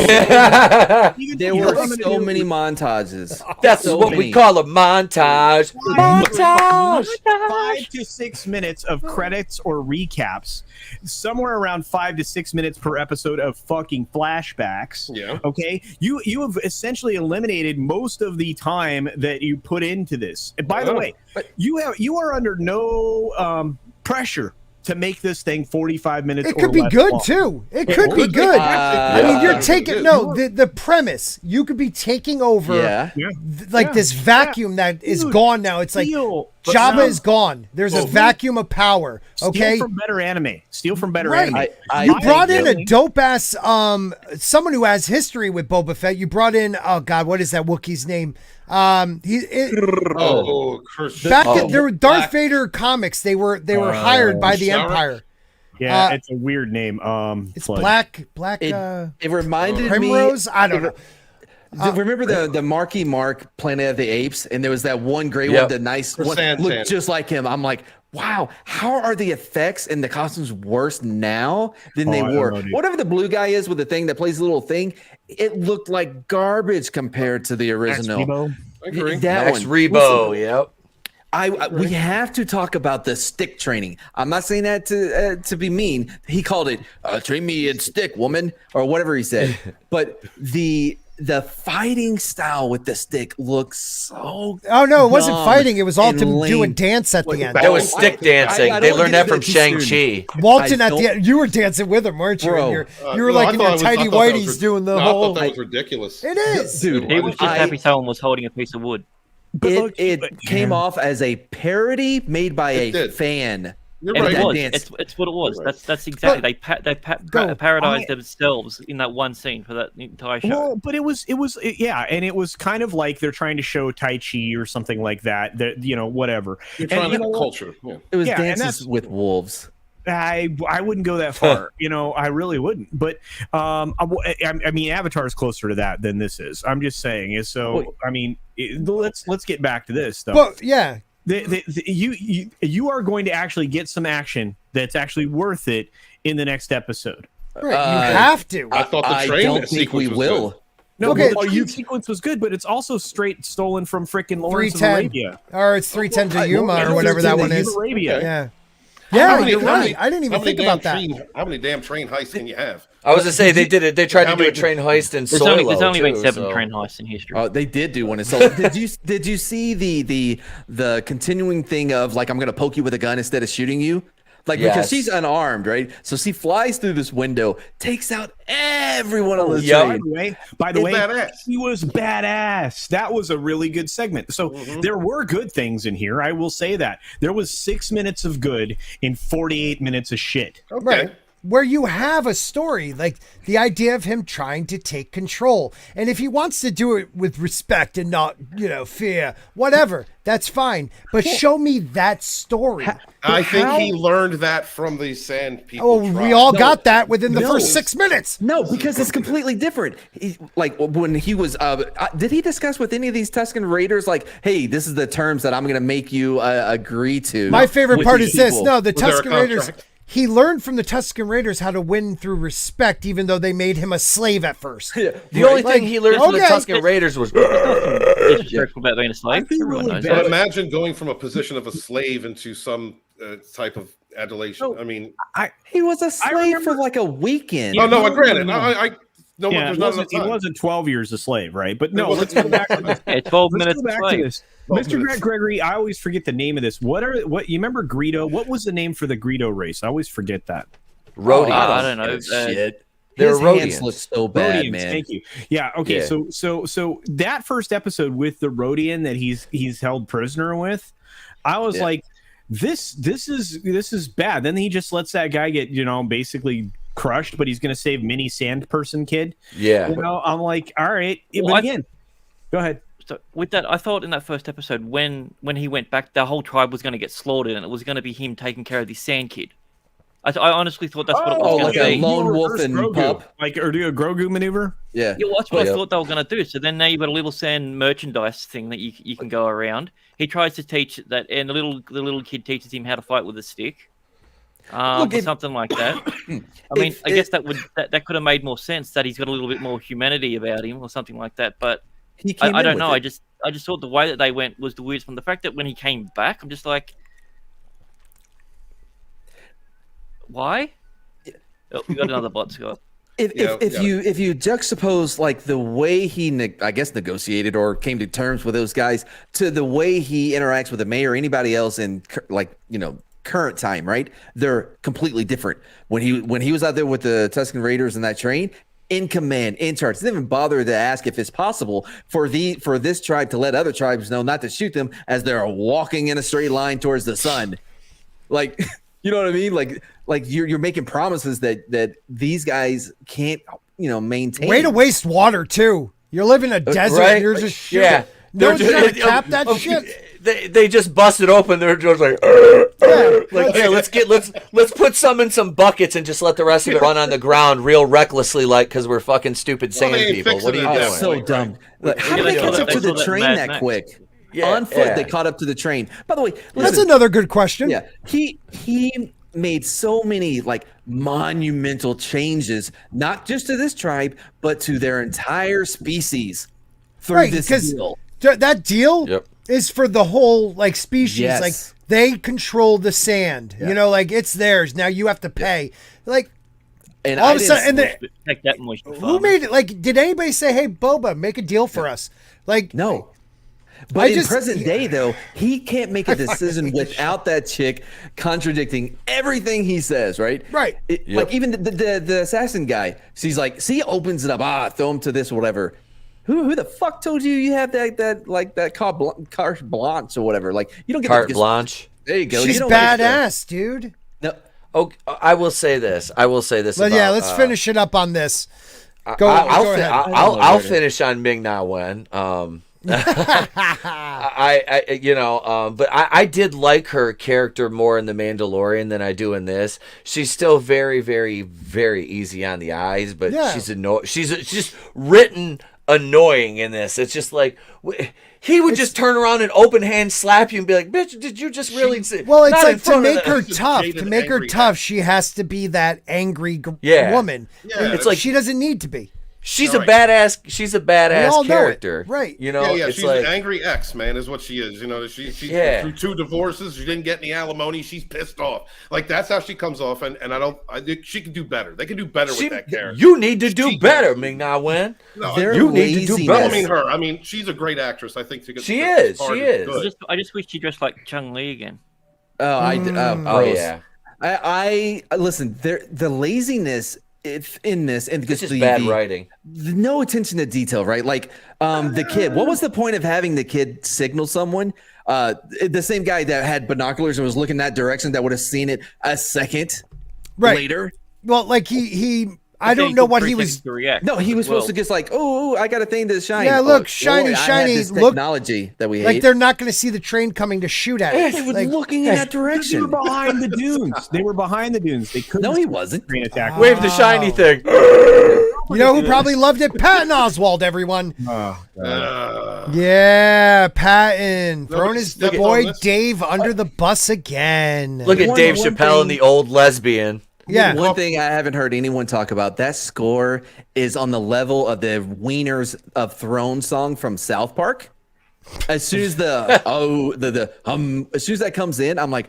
there were so many montages. That's what we call a montage. Montage. 5 to 6 minutes of credits or recaps, somewhere around 5 to 6 minutes per episode of fucking flashbacks. Yeah. Okay. You have essentially eliminated most of the time that you put into this. And by the way, you are under no pressure to make this thing 45 minutes. It could be good long. too. It could be good. I mean, you're taking the premise. You could be taking over this vacuum that is gone now. It's like Jabba is gone. There's a vacuum of power. Okay, steal from better anime. Steal from better anime. You brought in a dope ass someone who has history with Boba Fett. You brought in what is that Wookiee's name? Back at there were Darth Vader comics. They were hired by the Empire. Yeah, it's a weird name. It's Black. It reminded Primrose? me. I don't know. Remember the Marky Mark Planet of the Apes, and there was that one gray one, the nice one, looked just like him. I'm like, wow, how are the effects and the costumes worse now than they were? Whatever the blue guy is with the thing that plays the little thing, it looked like garbage compared to the original. I agree. Max Rebo, yep. We have to talk about the stick training. I'm not saying that to be mean. He called it "train me in stick, woman," or whatever he said. But the fighting style with the stick looks so. Oh no, it wasn't fighting. It was all to do a dance at the end. That was stick dancing. They learned that from Shang-Chi. Walton at the end. You were dancing with him, weren't you? Bro, you were like in your tidy whities doing the whole. I thought that was ridiculous. It is, dude. He was just happy someone was holding a piece of wood. It came off as a parody made by a fan. You're right. It's what it was. That's exactly. They parodized themselves in that one scene for that entire show. Well, but it was and it was kind of like they're trying to show Tai Chi or something like that. That whatever. You're trying to culture. Yeah. It was dances with wolves. I wouldn't go that far. I really wouldn't. But I mean, Avatar is closer to that than this is. I'm just saying. Let's get back to this though. But yeah. You are going to actually get some action that's actually worth it in the next episode. Right, you have to. I thought the train don't think we will. Good. No, the train sequence was good, but it's also straight stolen from frickin' Lawrence of Arabia. Or it's 310 to Yuma or whatever that one is. Arabia. Yeah. Yeah, you're right. I didn't even think about that. How many damn train heists can you have? I was gonna say they did it. They tried to do a train heist in Solo. There's only been 7 train heists in history. Oh, they did do one in Solo. Did you see the continuing thing of like I'm gonna poke you with a gun instead of shooting you? Like because she's unarmed, right? So she flies through this window, takes out everyone on the train. By the way, he was badass. That was a really good segment. So there were good things in here. I will say that there was 6 minutes of good in 48 minutes of shit. Okay. Right. Where you have a story, like the idea of him trying to take control. And if he wants to do it with respect and not, fear, whatever, that's fine. But show me that story. I think he learned that from the Sand People. Oh, we all got that within the first 6 minutes. No, because it's completely different. Like when he was, did he discuss with any of these Tusken Raiders, like, hey, this is the terms that I'm going to make you agree to? My favorite part is this. No, the Tusken Raiders. He learned from the Tusken Raiders how to win through respect, even though they made him a slave at first. The only thing he learned from the Tusken Raiders was disrespectful about being a slave. But imagine going from a position of a slave into some type of adulation. I mean, he was a slave for like a weekend. Oh no, granted, he wasn't 12 years a slave, right? But no, let's go back to this. 12 minutes. Mr. Grant Gregory, I always forget the name of this. What you remember Greedo? What was the name for the Greedo race? I always forget that. Rhodians. I don't know. Shit. His hands look so bad, man. Thank you. Yeah. Okay. Yeah. So that first episode with the Rhodian that he's held prisoner with, I was like, this is bad. Then he just lets that guy get basically crushed, but he's going to save mini sand person kid. Yeah. I'm like, all right. But again, go ahead. So with that, I thought in that first episode when he went back, the whole tribe was going to get slaughtered, and it was going to be him taking care of the sand kid. I honestly thought that's what it was going to be. A lone wolf and pup, or do a Grogu maneuver. Yeah, that's what I thought they were going to do. So then now you've got a little sand merchandise thing that you can go around. He tries to teach that, and the little kid teaches him how to fight with a stick. Something like that. I guess that could have made more sense that he's got a little bit more humanity about him or something like that. But I don't know. I just thought the way that they went was the weirdest one. The fact that when he came back, I'm just like, Why? Oh, we got another bot, Scott. If you juxtapose like the way he I guess negotiated or came to terms with those guys to the way he interacts with the mayor or anybody else in current time, right? They're completely different. When he was out there with the Tusken Raiders in that train, in command, in charge, didn't even bother to ask if it's possible for this tribe to let other tribes know not to shoot them as they're walking in a straight line towards the sun. Like, you know what I mean? Like you're making promises that these guys can't, maintain. Way to waste water too. You're living in a desert. Right? And you're just shooting. Yeah. No one's trying to cap that shit. They just busted open. They're just like, hey, let's put some in some buckets and just let the rest of it run on the ground real recklessly, like because we're fucking stupid sand people. What are you doing? So dumb. Like, how did they catch up to the train that quick? Yeah, on foot, they caught up to the train. By the way, listen, that's another good question. Yeah, he made so many like monumental changes, not just to this tribe, but to their entire species through this deal. That deal is for the whole like species. Yes. Like they control the sand. Yeah. Like it's theirs. Now you have to pay. Like and all of a sudden, Take that moisture who farming. made it? Like, did anybody say, "Hey, Boba, make a deal for us"? Like, no. But in present day, though, he can't make a decision without that chick contradicting everything he says, right? Right. Like even the assassin guy, she's like, see, opens it up, throw him to this or whatever. Who the fuck told you have that carte blanche or whatever? Like you don't get carte blanche. There you go. She's badass, dude. No. Oh, I will say this. But yeah, let's finish it up on this. Go ahead. I'll finish on Ming Na Wen. But I did like her character more in The Mandalorian than I do in this. She's still very, very, very easy on the eyes, but she's just written annoying in this. It's just like he would just turn around and open hand slap you and be like, "Bitch, did you just really?" Well, it's like to make her tough. To make her tough, she has to be that angry woman. Yeah, it's like she doesn't need to be. She's a badass. She's a badass character, right? It's she's like an angry ex, man, is what she is. She through 2 divorces. She didn't get any alimony. She's pissed off. Like that's how she comes off, and I think she can do better. They can do better with that character. You need to do better, Ming Na Wen. No, you need to do better. I mean, she's a great actress. I think she is. I just wish she dressed like Chung-Li again. I listen. The laziness. It's in this, and it's just bad writing. No attention to detail, right? Like the kid. What was the point of having the kid signal someone? The same guy that had binoculars and was looking that direction that would have seen it a second later. Well, like he I don't know what he was. No, he was supposed to just like, oh, I got a thing to shine. Yeah, look, shiny. This technology that we hate. Like they're not going to see the train coming to shoot at it. They were looking in that direction. They were behind the dunes. They couldn't. No, he wasn't. Train attack. Wave the shiny thing. You know who probably loved it? Patton Oswalt, everyone. Yeah, Patton. Throwing his boy Dave under the bus again. Look at Dave Chappelle and the old lesbian. Yeah. One thing I haven't heard anyone talk about, that score is on the level of the Wieners of Throne song from South Park. As soon as as soon as that comes in, I'm like,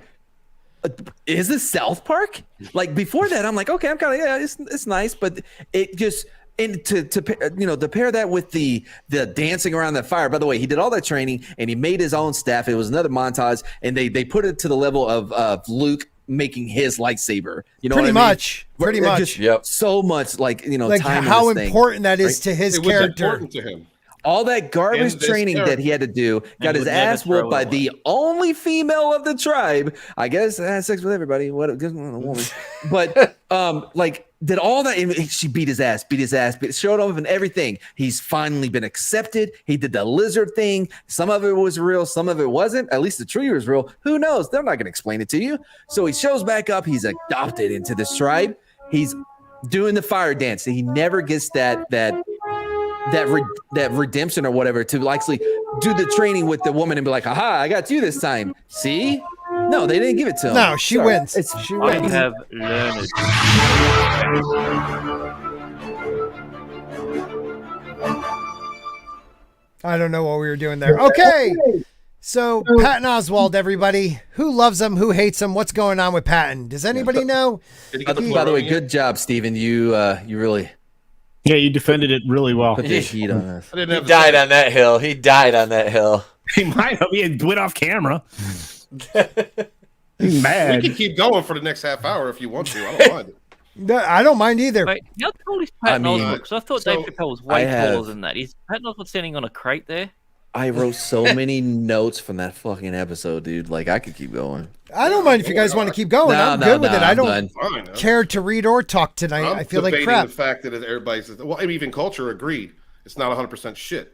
is this South Park? Like before that, I'm like, okay, I'm kind of it's nice, but it just to pair that with the dancing around that fire. By the way, he did all that training and he made his own staff. It was another montage, and they put it to the level of Luke making his lightsaber, pretty much. So much like time how in this important thing, that is to his character. Important to him. All that garbage training that he had to do, got his ass whooped by the only female of the tribe. I guess had sex with everybody. What a woman. But did all that. She beat his ass, showed off and everything. He's finally been accepted. He did the lizard thing. Some of it was real, some of it wasn't. At least the tree was real. Who knows? They're not going to explain it to you. So he shows back up. He's adopted into this tribe. He's doing the fire dance. He never gets that redemption or whatever to actually do the training with the woman and be like, aha, I got you this time. See? No, they didn't give it to him. No, she wins. She wins. I have learned. I don't know what we were doing there. Okay. So Patton Oswalt, everybody, who loves him, who hates him, what's going on with Patton? Does anybody know? Did he get By the way, good job, Steven. You really Yeah, you defended it really well. put the heat on us. I didn't He have died on that hill. He died on that hill. He might have. He went off camera. He's We mad. can keep going for the next half hour if you want to. I don't mind it. No, I don't mind either. Wait, how tall is Patton I mean, Oswalt? Because I thought so Dave Chappelle was way I have- taller than that. Is Patton Oswalt standing on a crate there? I wrote so many notes from that fucking episode, dude. Like I could keep going. I don't mind if you guys want to keep going. I'm good with it. I I'm don't done. Fine. care to read or talk tonight. I'm I feel like debating crap. the fact that everybody's well, even culture agreed it's not 100% shit.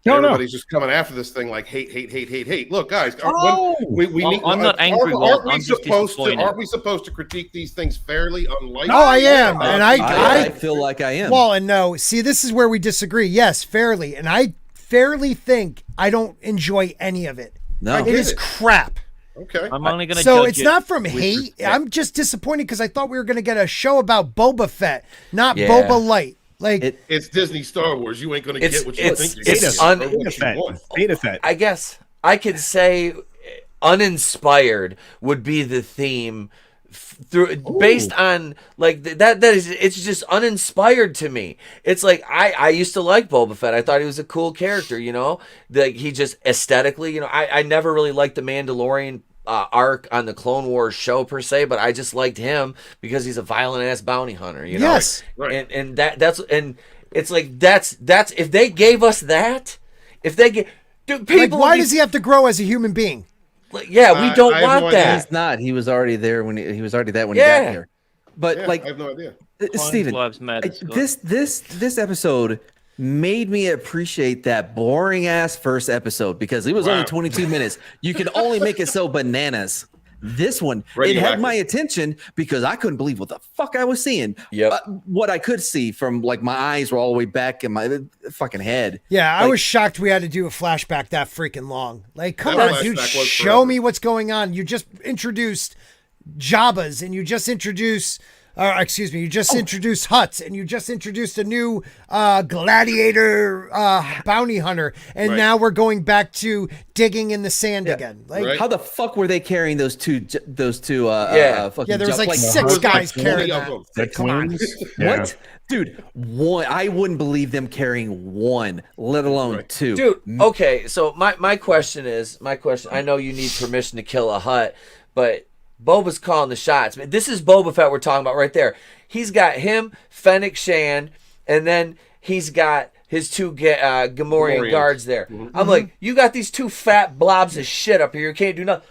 No, Everybody's just coming after this thing like hate. Look, guys, Oh! we Well, need. I'm not angry, Walt. I'm just disappointed. Aren't we supposed to critique these things fairly? Unlike Oh, I am, and I feel like I am. Well, and no. See, this is where we disagree. Yes, fairly, and I fairly think I don't enjoy any of it. No. It is crap. Okay. I'm only going to So judge it's it not from with hate. respect. I'm just disappointed because I thought we were going to get a show about Boba Fett, not Yeah. Boba Light. Like, It- It's Disney Star Wars. You ain't gonna It's- get what you it's- think you're it's gonna get, un- or what you Fett. want. Beta Fett. I guess I could say uninspired would be the theme based on like that is it's just uninspired to me. It's like I used to like Boba Fett. I thought he was a cool character, you know, like he just aesthetically, you know, I never really liked the Mandalorian arc on the Clone Wars show per se, but I just liked him because he's a violent ass bounty hunter, you know. yes. Right. And that's it's like that's if they gave us that, if they get dude, people Like, would why be- does he have to grow as a human being? like, yeah, we don't I have want no idea. that. He's not. He was already there when he was already that when he Yeah. got here. But Yeah, like I have no idea. Steven, Lives Matter, Scott. this episode made me appreciate that boring ass first episode because it was only Wow. 22 minutes. You can only make it so bananas. This one, it had my attention because I couldn't believe what the fuck I was seeing. Yep. What I could see from like my eyes were all the way back in my fucking head. Yeah, I Like- was shocked we had to do a flashback that freaking long. Like, come That on, dude, flashback was show forever. me what's going on. You just introduced Jabba's, and you just introduced, you just introduced Hutts, and you just introduced a new gladiator bounty hunter, and Right. now we're going back to digging in the sand again. Like, Right. How the fuck were they carrying those two? Yeah. fucking yeah, there was jump- like It six was like guys 40 carrying of that. them. The Come on. twins. Yeah. What? Dude, one. I wouldn't believe them carrying one, let alone Right. two. Dude, okay, so my question is, I know you need permission to kill a Hutt, but Boba's calling the shots. This is Boba Fett we're talking about right there. He's got him, Fennec Shand, and then he's got his two Gamorrean Gamorreans. guards there. Mm-hmm. I'm like, you got these two fat blobs of shit up here. You can't do nothing.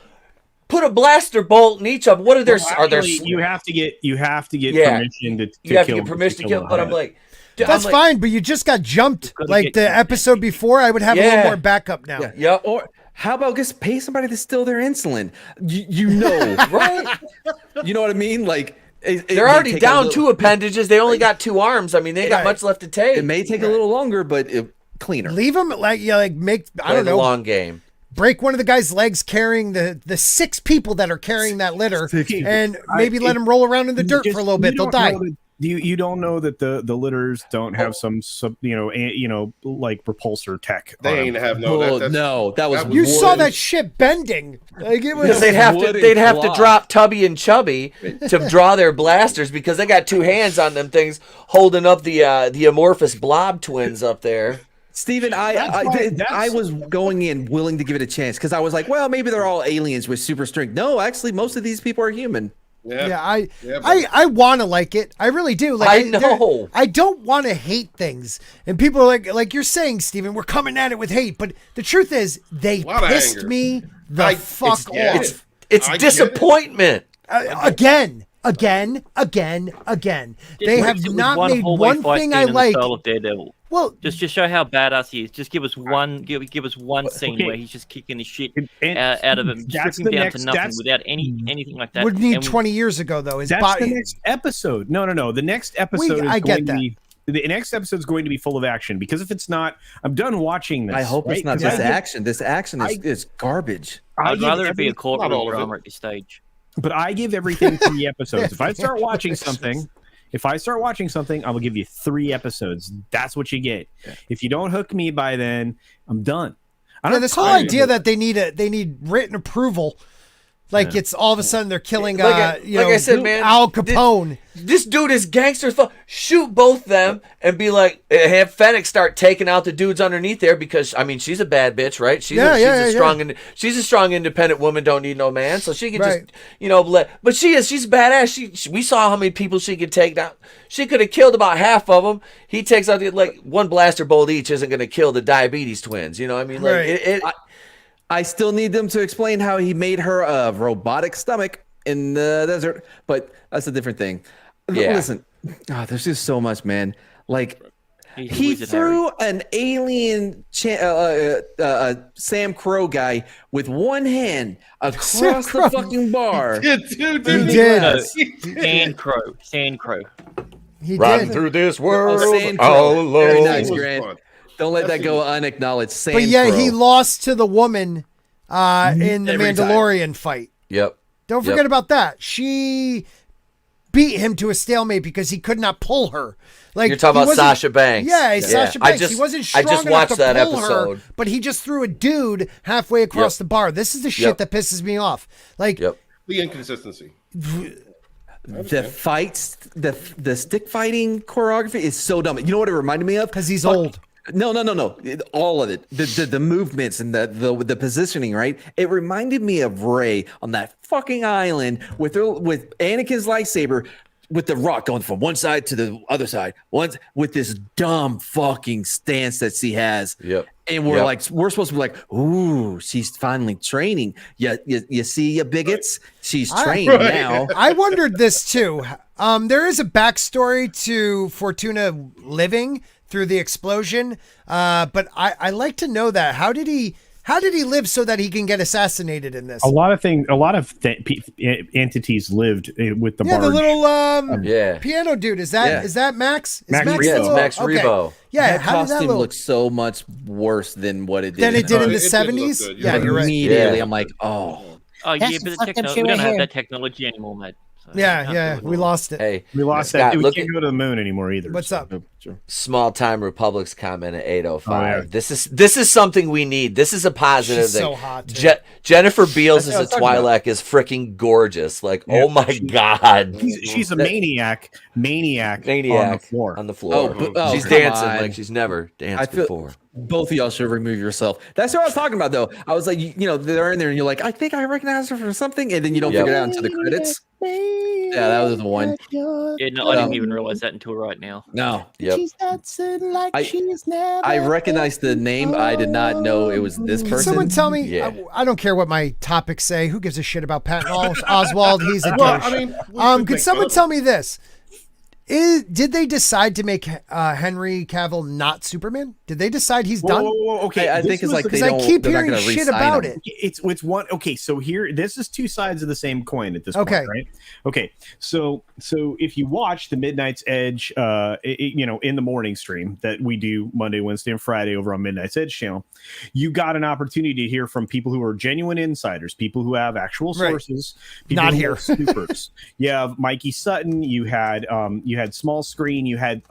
Put a blaster bolt in each of them. What are there? Well, Are there? actually, you have to get Yeah. permission to You have to kill- get permission to kill. a But I'm Hutt. like, dude, That's I'm like, fine, but you just got jumped Gotta like get- the episode before. I would have a Yeah. little more backup now. Yeah. Yep. Or how about just pay somebody to steal their insulin? You know, Right? you know what I mean? Like They're already down two appendages. They only got two arms. I mean, they got Right. much left to take. It may take a little longer, but cleaner. Leave them like make I Play don't the know. long game. Break one of the guy's legs carrying the six people that are carrying that litter, and maybe let them roll around in the dirt Just- for a little bit. you They'll don't die. know that- You don't know that the litters don't have some like repulsor tech. on They them. ain't have Oh, that's, no, that was that You was- saw that shit bending. Like it Because was. they'd have wood to, and they'd have to cloth. drop Tubby and Chubby to draw their blasters because they got two hands on them things holding up the amorphous blob twins up there. Steven, That's- I was going in willing to give it a chance because I was like, well, maybe they're all aliens with super strength. No, actually, most of these people are human. Yeah, I but- I want to like it. I really do. Like I know. I don't want to hate things, and people are like you're saying, Steven, we're coming at it with hate. But the truth is, they Lot of pissed anger. me the fuck yeah, off. It's I get it. disappointment. Again. They Just have mix it with not one made hallway one fight thing scene I in the like. style of Daredevil. Well, Just to show how badass he is. Just give us one scene Okay. where he's just kicking his shit And out of him, that's stripping the down next- to nothing that's- without anything like that. would need And 20 years ago though. His That's body. the next episode. No. The next episode I is get going to be the next episode is going to be full of action because if it's not, I'm done watching this. I hope it's right? not 'Cause this I give- action. This action is garbage. I I'd give rather it be a every- courtroom not all of drama it. at this stage. But I give everything 3 episodes. If I start watching something, I will give you 3 episodes. That's what you get. If you don't hook me by then, I'm done. This whole idea that they need written approval. Like it's all of a sudden they're killing I said, man, Al Capone. This dude is gangster. Shoot both them and be like, have Fennec start taking out the dudes underneath there because I mean she's a bad bitch, right? She's a strong independent woman. Don't need no man, so she could just But she's badass. We saw how many people she could take down. She could have killed about half of them. He takes out one blaster bolt each isn't going to kill the diabetes twins. You know what I mean? I still need them to explain how he made her a robotic stomach in the desert, but that's a different thing. Yeah. Listen, there's just so much, man. Like, he threw an alien Sam Crow guy with one hand across the fucking bar. He did. Sand Crow. He Riding did. through this world Sand Crow. all alone. Very nice, Grant. Don't let that go unacknowledged. Sand But yeah, Crow. he lost to the woman in the Every Mandalorian fight. Yep. Don't forget about that. She beat him to a stalemate because he could not pull her. Like You're talking about Sasha Banks. Yeah, Sasha Banks. He wasn't strong enough to pull her, but he just threw a dude halfway across the bar. This is the shit that pisses me off. Like the inconsistency. The fights, the stick fighting choreography is so dumb. You know what it reminded me of? Because he's old. No. All of it. The movements and the positioning, right? It reminded me of Rey on that fucking island with Anakin's lightsaber with the rock going from one side to the other side. With this dumb fucking stance that she has. Yep. And we're supposed to be like, ooh, she's finally training. You see, you bigots? She's trained now. I wondered this too. There is a backstory to Fortuna living through the explosion, but I like to know that. How did he live so that he can get assassinated in this? A lot of entities lived with the barge. The little piano dude. Is that Max? Max Max Rebo. It's Max Rebo. Yeah, that how did that costume look? looks so much worse than what it did. Than it did in the It didn't look 70s? good. Yeah, you're right. Immediately, Yeah. I'm like, oh. Oh yeah, but we don't have that technology anymore, mate. So Yeah, we lost it. Hey, We lost Scott, that. We look can't at go to the moon anymore either. What's up? Small time Republic's comment at 8:05. Oh, yeah. This is something we need. This is a positive She's thing. so hot, too. Jennifer Beals as what I a was talking about. Twi'lek is freaking gorgeous. Like, Yeah, oh my god, She's a maniac on the floor. on the floor. She's come dancing on. like she's never danced before. Both of y'all should remove yourself. That's what I was talking about, though. I was like, they're in there, and you're like, I think I recognize her from something, and then you don't figure it out until the credits. Yeah, that was the one. Yeah, no, I didn't even realize that until right now. No. Yep. I recognized the name. I did not know it was this Can person. someone tell me? Yeah. I don't care what my topics say. Who gives a shit about Patton Oswalt? He's a douche. Well, I mean, could someone tell me this? Did they decide to make Henry Cavill not Superman? Did they decide he's done? Whoa, okay. I think it's like Because they I don't. keep they're not hearing gonna shit re-sign about him. it. It's one. Okay, so here, this is two sides of the same coin at this Okay. point, right? Okay, so if you watch the Midnight's Edge, in the morning stream that we do Monday, Wednesday, and Friday over on Midnight's Edge channel, you got an opportunity to hear from people who are genuine insiders, people who have actual sources. People Not who here. are Supers. You have Mikey Sutton. You had Small Screen. You had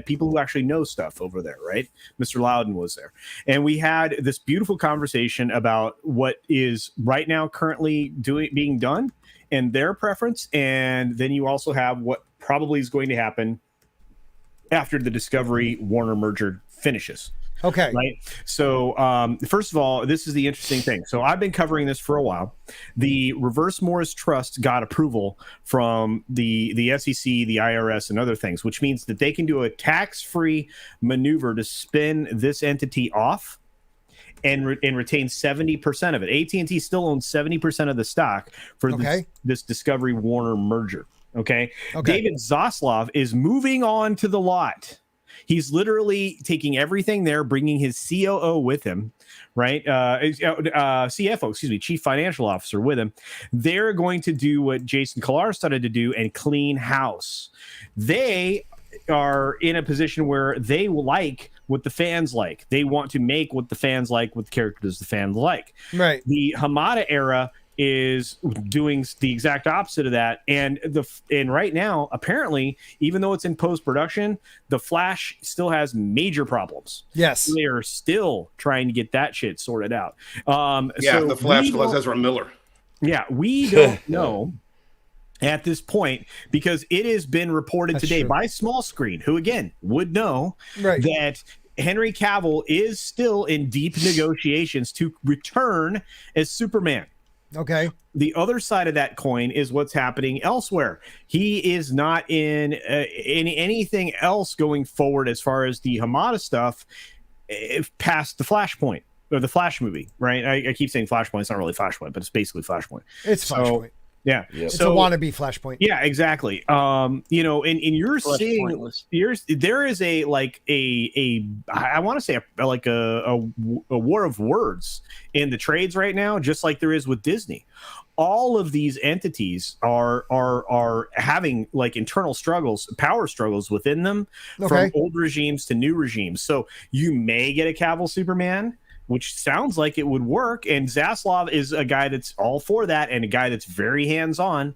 people who actually know stuff over there, right? Mr. Loudon was there, and we had this beautiful conversation about what is right now currently being done and their preference, and then you also have what probably is going to happen after the Discovery Warner merger finishes. Okay. Right. So, first of all, this is the interesting thing. So I've been covering this for a while. The Reverse Morris Trust got approval from the SEC, the IRS, and other things, which means that they can do a tax-free maneuver to spin this entity off and retain 70% of it. AT&T still owns 70% of the stock for this Discovery Warner merger. Okay. David Zaslav is moving on to the lot. He's literally taking everything there, bringing his COO with him, right? CFO, Chief Financial Officer with him. They're going to do what Jason Kilar started to do and clean house. They are in a position where they like what the fans like. They want to make what the fans like with the characters the fans like. Right. The Hamada era is doing the exact opposite of that. And right now, apparently, even though it's in post-production, the Flash still has major problems. Yes. They are still trying to get that shit sorted out. So the Flash still has Ezra Miller. Yeah, we don't know at this point, because it has been reported today by Small Screen, who again would know that Henry Cavill is still in deep negotiations to return as Superman. Okay. The other side of that coin is what's happening elsewhere. He is not in anything else going forward as far as the Hamada stuff past the Flashpoint. Or the Flash movie, right? I keep saying Flashpoint. It's not really Flashpoint, but it's basically Flashpoint. It's Flashpoint. Yeah. It's a wannabe Flashpoint. Yeah, exactly. And you're seeing there is I want to say a war of words in the trades right now, just like there is with Disney. All of these entities are having like internal struggles, power struggles within them, from old regimes to new regimes. So you may get a Cavill Superman, which sounds like it would work. And Zaslav is a guy that's all for that, and a guy that's very hands-on.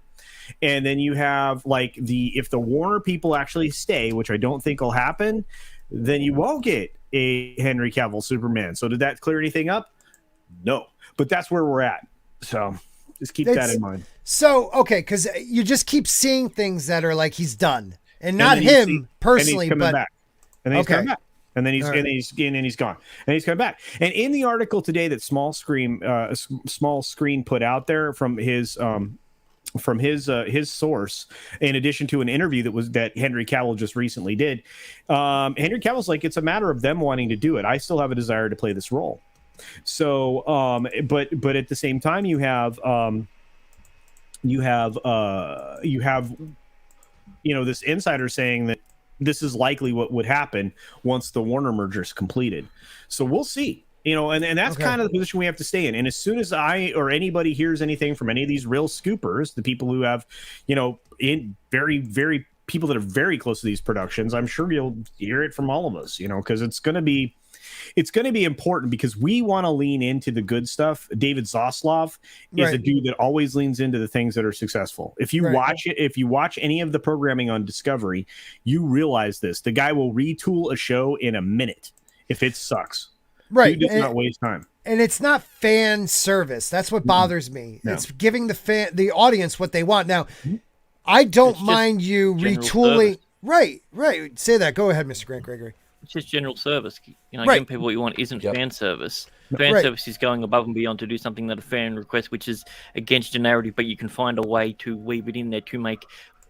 And then you have like if the Warner people actually stay, which I don't think will happen, then you won't get a Henry Cavill Superman. So did that clear anything up? No, but that's where we're at. So just keep that in mind. So, okay, because you just keep seeing things that are like he's done, and not him personally, but back. And then he's coming back. And then he's gone, and he's coming back. And in the article today that Small Screen put out there from his source, in addition to an interview that Henry Cavill just recently did, Henry Cavill's like, it's a matter of them wanting to do it. I still have a desire to play this role. So, but at the same time, you have this insider saying that this is likely what would happen once the Warner merger is completed. So we'll see, and that's kind of the position we have to stay in. And as soon as I or anybody hears anything from any of these real scoopers, the people who have, in very, very people that are very close to these productions, I'm sure you'll hear it from all of us, because it's going to be important, because we want to lean into the good stuff. David Zaslav is a dude that always leans into the things that are successful. If you watch any of the programming on Discovery, you realize this. The guy will retool a show in a minute if it sucks. Right. He does not waste time. And it's not fan service. That's what bothers me. No. It's giving the audience what they want. Now, I don't mind you retooling. Service. Right. Say that. Go ahead, Mr. Grant Gregory. It's just general service. Giving people what you want isn't fan service. Fan service is going above and beyond to do something that a fan requests, which is against your narrative, but you can find a way to weave it in there to make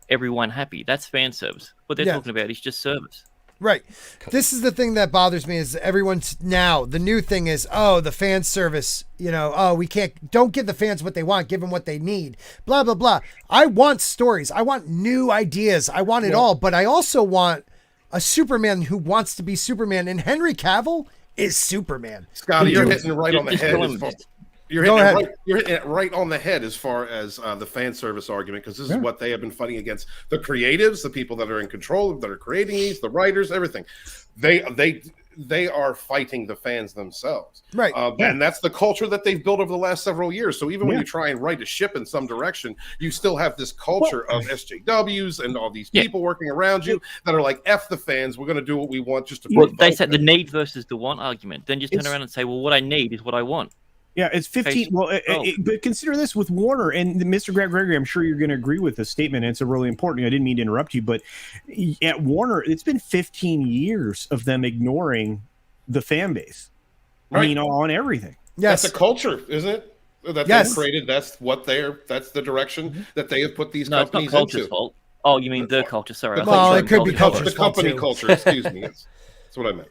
everyone happy. That's fan service. What they're talking about is just service. Right. This is the thing that bothers me, is everyone's now, the new thing is, the fan service, don't give the fans what they want, give them what they need, blah, blah, blah. I want stories. I want new ideas. I want it all, but I also want a Superman who wants to be Superman, and Henry Cavill is Superman. Scotty, you're hitting right on the head. You're hitting it right on the head as far as the fan service argument, because this is what they have been fighting against. The creatives, the people that are in control, that are creating these, the writers, everything. They are fighting the fans themselves. Right. And that's the culture that they've built over the last several years. So even when you try and right a ship in some direction, you still have this culture of SJWs and all these people working around you that are like, F the fans, we're going to do what we want just to... they said the need versus the want argument. Then just turn around and say, well, what I need is what I want. Yeah, it's 15. But consider this with Warner and Mr. Grant Gregory. I'm sure you're going to agree with this statement. And it's a really important. I didn't mean to interrupt you, but at Warner, it's been 15 years of them ignoring the fan base. Right. On everything. Yes, that's a culture, isn't it? That they've created. That's the direction that they have put these companies it's not culture's into. Fault. Oh, you mean the culture? Sorry, it could be culture. The company culture. Excuse me. That's what I meant.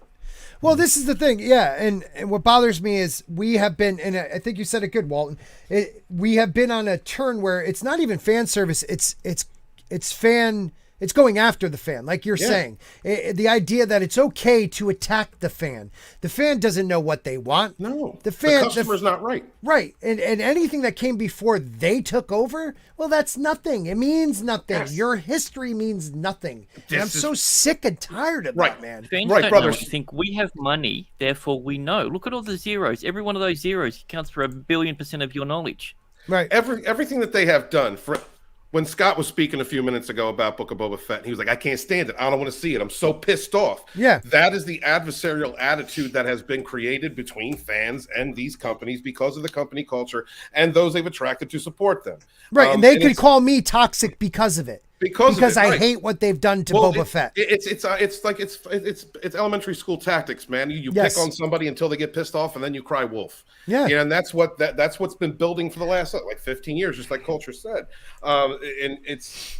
Well, this is the thing, and what bothers me is we have been, and I think you said it good, Walton. We have been on a turn where it's not even fan service; it's fan. It's going after the fan, like you're saying. The idea that it's okay to attack the fan. The fan doesn't know what they want. No, the customer's not right. Right, and anything that came before they took over, well, that's nothing. It means nothing. Yes. Your history means nothing. And I'm so sick and tired of that, man. Fans don't know what you think. We have money, therefore we know. Look at all the zeros. Every one of those zeros counts for 1 billion% of your knowledge. Right. Everything that they have done for. When Scott was speaking a few minutes ago about Book of Boba Fett, he was like, I can't stand it. I don't want to see it. I'm so pissed off. Yeah. That is the adversarial attitude that has been created between fans and these companies because of the company culture and those they've attracted to support them. Right. And they could call me toxic because of it. Because I hate what they've done to Boba Fett. It's elementary school tactics, man. You pick on somebody until they get pissed off, and then you cry wolf. Yeah, and that's what's been building for the last 15 years, just like Culture said. And it's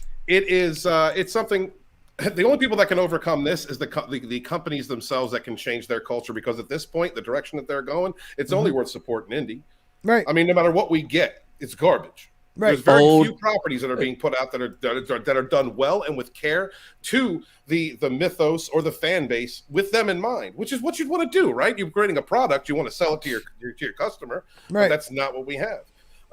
something. The only people that can overcome this is the companies themselves that can change their culture. Because at this point, the direction that they're going, it's only worth supporting indie. Right. I mean, no matter what we get, it's garbage. Right. There's very few properties that are being put out that are done well and with care to the mythos or the fan base with them in mind, which is what you'd want to do, right? You're creating a product, you want to sell it to your customer, right? But that's not what we have.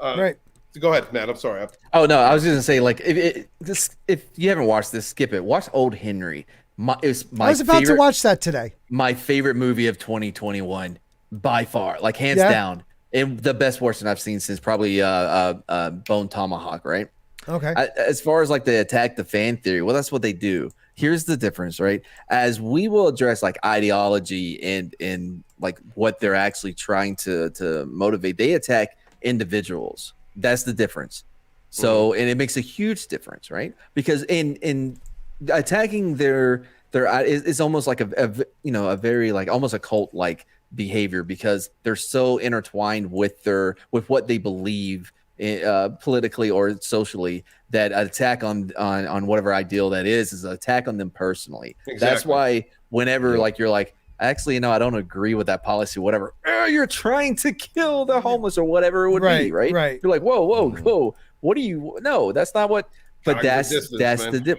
Right. So go ahead, Matt. I'm sorry. Oh no, I was just gonna say, like, if you haven't watched this, skip it. Watch Old Henry. I was about to watch that today. My favorite movie of 2021 by far, like hands down. And the best Western I've seen since probably Bone Tomahawk, right? Okay. As far as like the attack the fan theory, well, that's what they do. Here's the difference, right? As we will address like ideology and like what they're actually trying to motivate, they attack individuals. That's the difference. So, and it makes a huge difference, right? Because in attacking their is almost like a very like almost a cult like behavior, because they're so intertwined with what they believe politically or socially, that attack on whatever ideal that is an attack on them personally. Exactly. That's why whenever like you're like, actually, no, I don't agree with that policy, whatever, you're trying to kill the homeless or whatever it would be, right? Right. You're like, whoa, what do you? No, that's not what. But that's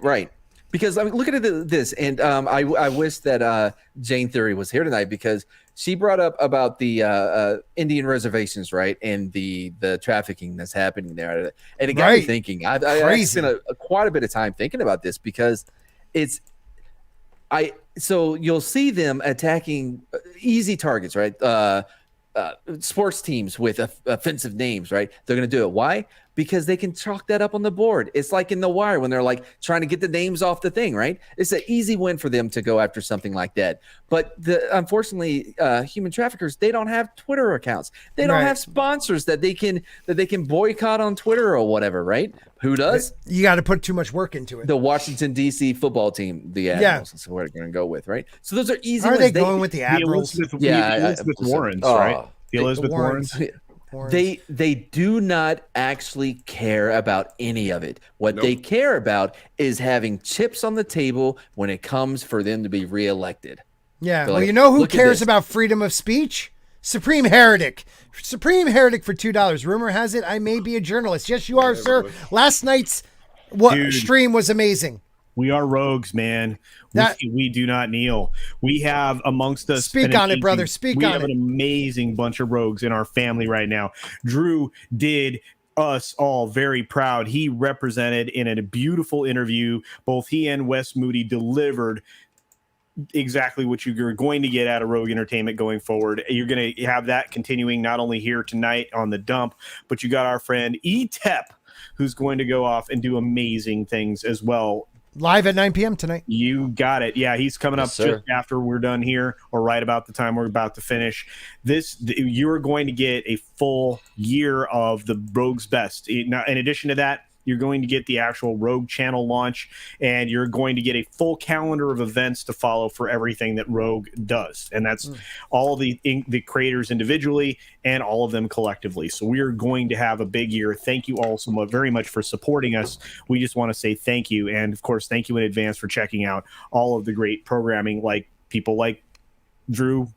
right. Because I mean, look at this, and I wish that Jane Theory was here tonight, because she brought up about the Indian reservations, right, and the trafficking that's happening there, and it got me thinking. I spent quite a bit of time thinking about this, because so you'll see them attacking easy targets, right? Sports teams with offensive names, right? They're going to do it. Why? Because they can chalk that up on the board. It's like in The Wire when they're like trying to get the names off the thing, right? It's an easy win for them to go after something like that. But unfortunately, human traffickers, they don't have Twitter accounts. They don't have sponsors that they can boycott on Twitter or whatever, right? Who does? You got to put too much work into it. The Washington D.C. football team, the Admirals, is what we're going to go with, right? So those are easy. Are they going with the Admirals? The Elizabeth Warrens, right? The Elizabeth Warrens. They do not actually care about any of it. What they care about is having chips on the table when it comes for them to be reelected. Yeah. Well, you know who cares about freedom of speech? Supreme Heretic. Supreme Heretic for $2. Rumor has it I may be a journalist. Yes, you are, sir. Last night's stream was amazing. We are rogues, man. We do not kneel. We have amongst us. Speak on it, brother. Speak on it. We have an amazing bunch of rogues in our family right now. Drew did us all very proud. He represented in a beautiful interview. Both he and Wes Moody delivered exactly what you're going to get out of Rogue Entertainment going forward. You're going to have that continuing not only here tonight on the dump, but you got our friend E-Tep, who's going to go off and do amazing things as well. Live at 9 p.m. tonight. You got it. Yeah, he's coming up just after we're done here, or right about the time we're about to finish. You're going to get a full year of the Rogue's Best. Now, in addition to that, you're going to get the actual Rogue channel launch, and you're going to get a full calendar of events to follow for everything that Rogue does. And that's all the creators individually and all of them collectively. So we are going to have a big year. Thank you all so much, very much for supporting us. We just want to say thank you. And of course, thank you in advance for checking out all of the great programming like people like Drew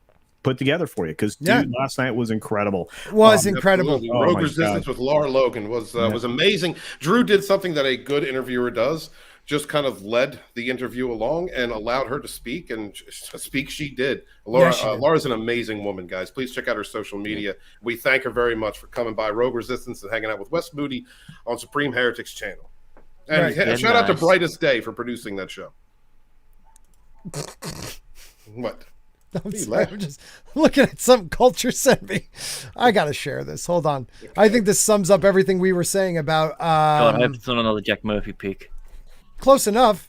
put together for you, because last night was incredible. Incredible. Rogue Resistance with Laura Logan was amazing. Drew did something that a good interviewer does, just kind of led the interview along and allowed her to speak, and speak she did. Laura's an amazing woman, guys. Please check out her social media. We thank her very much for coming by Rogue Resistance and hanging out with Wes Moody on Supreme Heretics channel. And shout out to Brightest Day for producing that show. What? I'm sorry, I'm just looking at some culture sent me. I gotta share this. Hold on. I think this sums up everything we were saying about. God, I hope it's not another Jack Murphy pick. Close enough.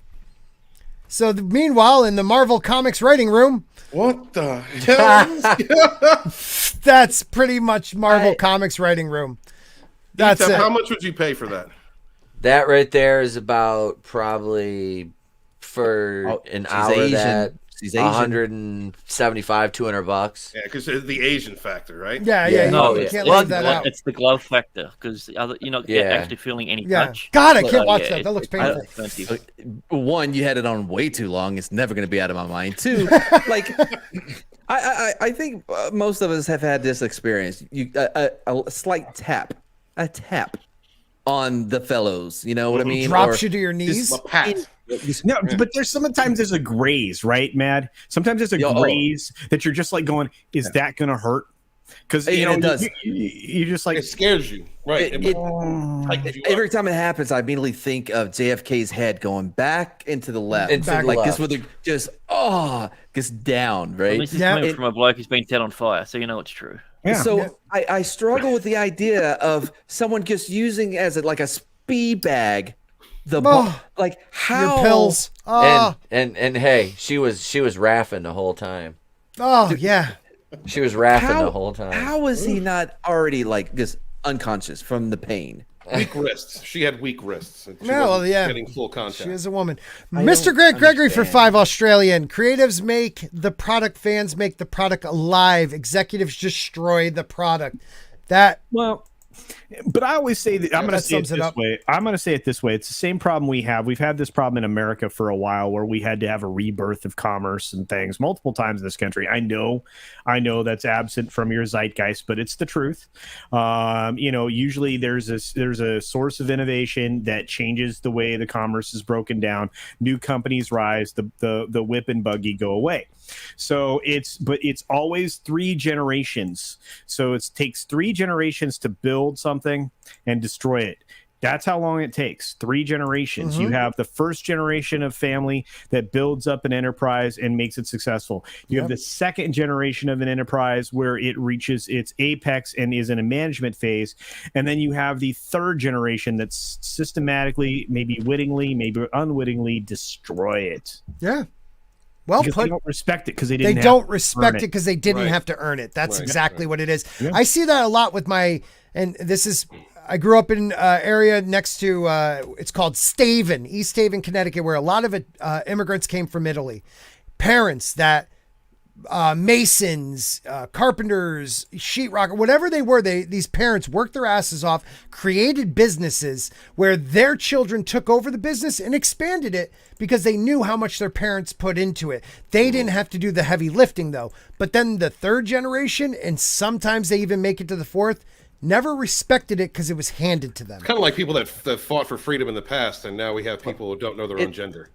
So meanwhile, in the Marvel Comics writing room, What the hell? that's pretty much Marvel Comics writing room. That's Ethan, it. how much would you pay for that? That right there is about probably for an hour Asian. that She's Asian. $175, $200. Yeah, because the Asian factor, right? Yeah, Yeah. you Yeah. can't Well, leave that out. It's the glove factor because you're not actually feeling any Yeah. touch. God, I But, can't watch yeah, that. That looks it's painful. expensive. One, you had it on way too long. It's never going to be out of my mind. Two, like, I think most of us have had this experience. A slight tap, on the fellows. You know what I mean? Drops you to your knees. A pat. No, but sometimes there's a graze, right, Mad? Sometimes there's a graze that you're just like going, is that going to hurt? Because you know, it does. You're just like, It scares you, right? Every time it happens, I immediately think of JFK's head going back into the left, Into the like left. this, where they just gets down, right? This is Yeah. coming from a bloke who's been set on fire, so you know it's true. yeah. So I struggle with the idea of someone just using as like a speed bag, like how Your pills. And hey, she was raffing the whole time. Yeah. She was raffing the whole time. How was he not already like just unconscious from the pain? Weak wrists. She had weak wrists. She Yeah, well, wasn't yeah. getting full contact. She is a woman. Mr. Grant Gregory for 5 Australian. Creatives make the product, fans make the product alive. Executives destroy the product. Well, but I always say that I'm going to that say it sums it this up. way. I'm going to say it this way. It's the same problem we have. We've had this problem in America for a while where we had to have a rebirth of commerce and things multiple times in this country. I know that's absent from your zeitgeist, but it's the truth. Usually there's a source of innovation that changes the way the commerce is broken down. New companies rise, the whip and buggy go away. So it's always 3 generations. So it takes 3 generations to build something and destroy it. That's how long it takes. 3 generations. You have the first generation of family that builds up an enterprise and makes it successful. You have the second generation of an enterprise where it reaches its apex and is in a management phase. And then you have the third generation that's systematically, maybe wittingly, maybe unwittingly destroy it. Yeah. Well Because put. they don't respect it because they They didn't don't have to respect earn it because they didn't Right. have to earn it. That's Right. exactly what it is. Yeah. I see that a lot with I grew up in area next to, it's called Staven, East Haven, Connecticut, where a lot of immigrants came from Italy. Parents that, masons, carpenters, sheetrocker, whatever they were, these parents worked their asses off, created businesses where their children took over the business and expanded it because they knew how much their parents put into it. They didn't have to do the heavy lifting though. But then the third generation, and sometimes they even make it to the fourth, never respected it because it was handed to them. Kind of like people that fought for freedom in the past, and now we have people who don't know their own gender.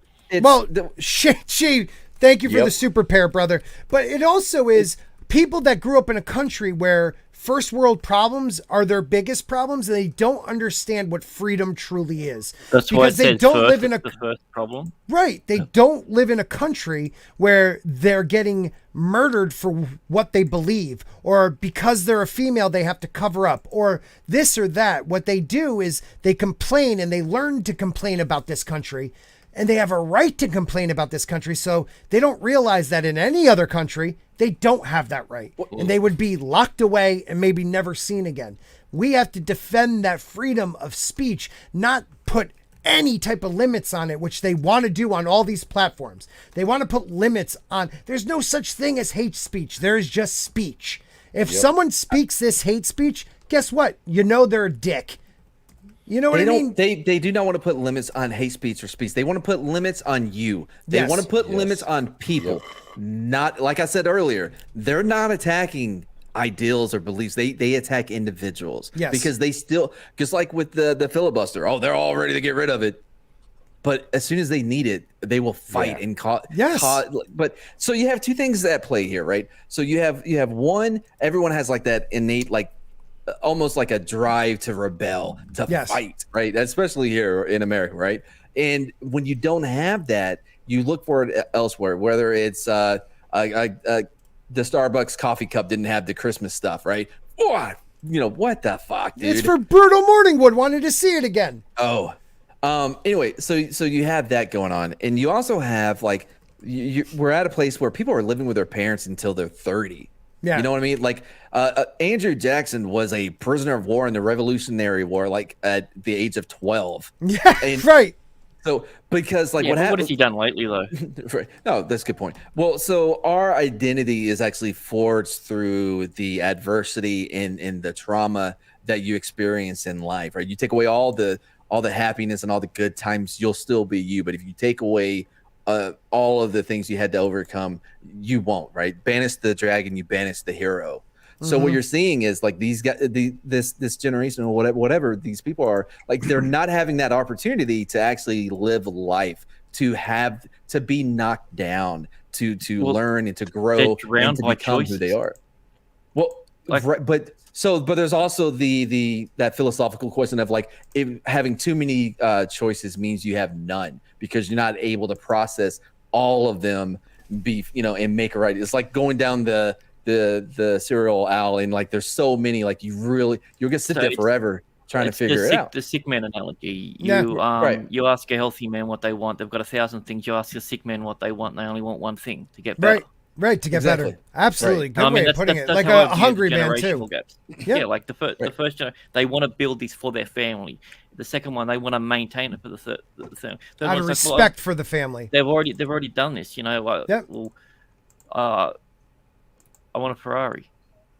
Thank you for the super pair, brother. But it also is people that grew up in a country where first world problems are their biggest problems, and they don't understand what freedom truly is. That's why because they don't live in the first problem. Right. They don't live in a country where they're getting murdered for what they believe, or because they're a female, they have to cover up, or this or that. What they do is they complain, and they learn to complain about this country, and they have a right to complain about this country. So they don't realize that in any other country, they don't have that right, and they would be locked away and maybe never seen again. We have to defend that freedom of speech, not put any type of limits on it, which they want to do on all these platforms. They want to put limits on. There's no such thing as hate speech. There is just speech. If someone speaks this hate speech, guess what? You know they're a dick. You know what I mean? They do not want to put limits on hate speech or speech. They want to put limits on you. They Yes. want to put limits on people. Not like I said earlier, they're not attacking ideals or beliefs. They attack individuals. Yes. Because they still, just like with the filibuster. Oh, they're all ready to get rid of it. But as soon as they need it, they will fight and cause. Yes. But so you have 2 things at play here, right? So you have one. Everyone has like that innate, like almost like a drive to rebel, to fight, right? Especially here in America, right? And when you don't have that, you look for it elsewhere, whether it's the Starbucks coffee cup didn't have the Christmas stuff, right? What? What the fuck, dude? It's for Brutal Morningwood. Wanted to see it again. Oh, anyway, so you have that going on, and you also have like we're at a place where people are living with their parents until they're 30. Yeah. You know what I mean? Like Andrew Jackson was a prisoner of war in the Revolutionary War, like at the age of 12. Yeah, and right. So because like what has he done lately though? Right. No, that's a good point. Well, so our identity is actually forged through the adversity and the trauma that you experience in life, right? You take away all the happiness and all the good times, you'll still be you. But if you take away all of the things you had to overcome, you won't, right? Banish the dragon, you banish the hero. So what you're seeing is like these guys, this generation or whatever these people are, like they're not having that opportunity to actually live life, to be knocked down, to learn and to grow and to become who they are. Well, but there's also that philosophical question of like if having too many choices means you have none because you're not able to process all of them, and make it right. It's like going down the cereal aisle and like there's so many, like you're gonna sit there forever trying to figure it out. The sick man analogy. Right. You ask a healthy man what they want, they've got 1,000 things. You ask a sick man what they want, and they only want one thing: to get better. Right, to get better. Absolutely. Good way of putting it. Like how a hungry man too. Gaps. Yeah, like the first they want to build this for their family. The second one, they want to maintain it for the third. Out of respect for the family. They've already done this. I want a Ferrari.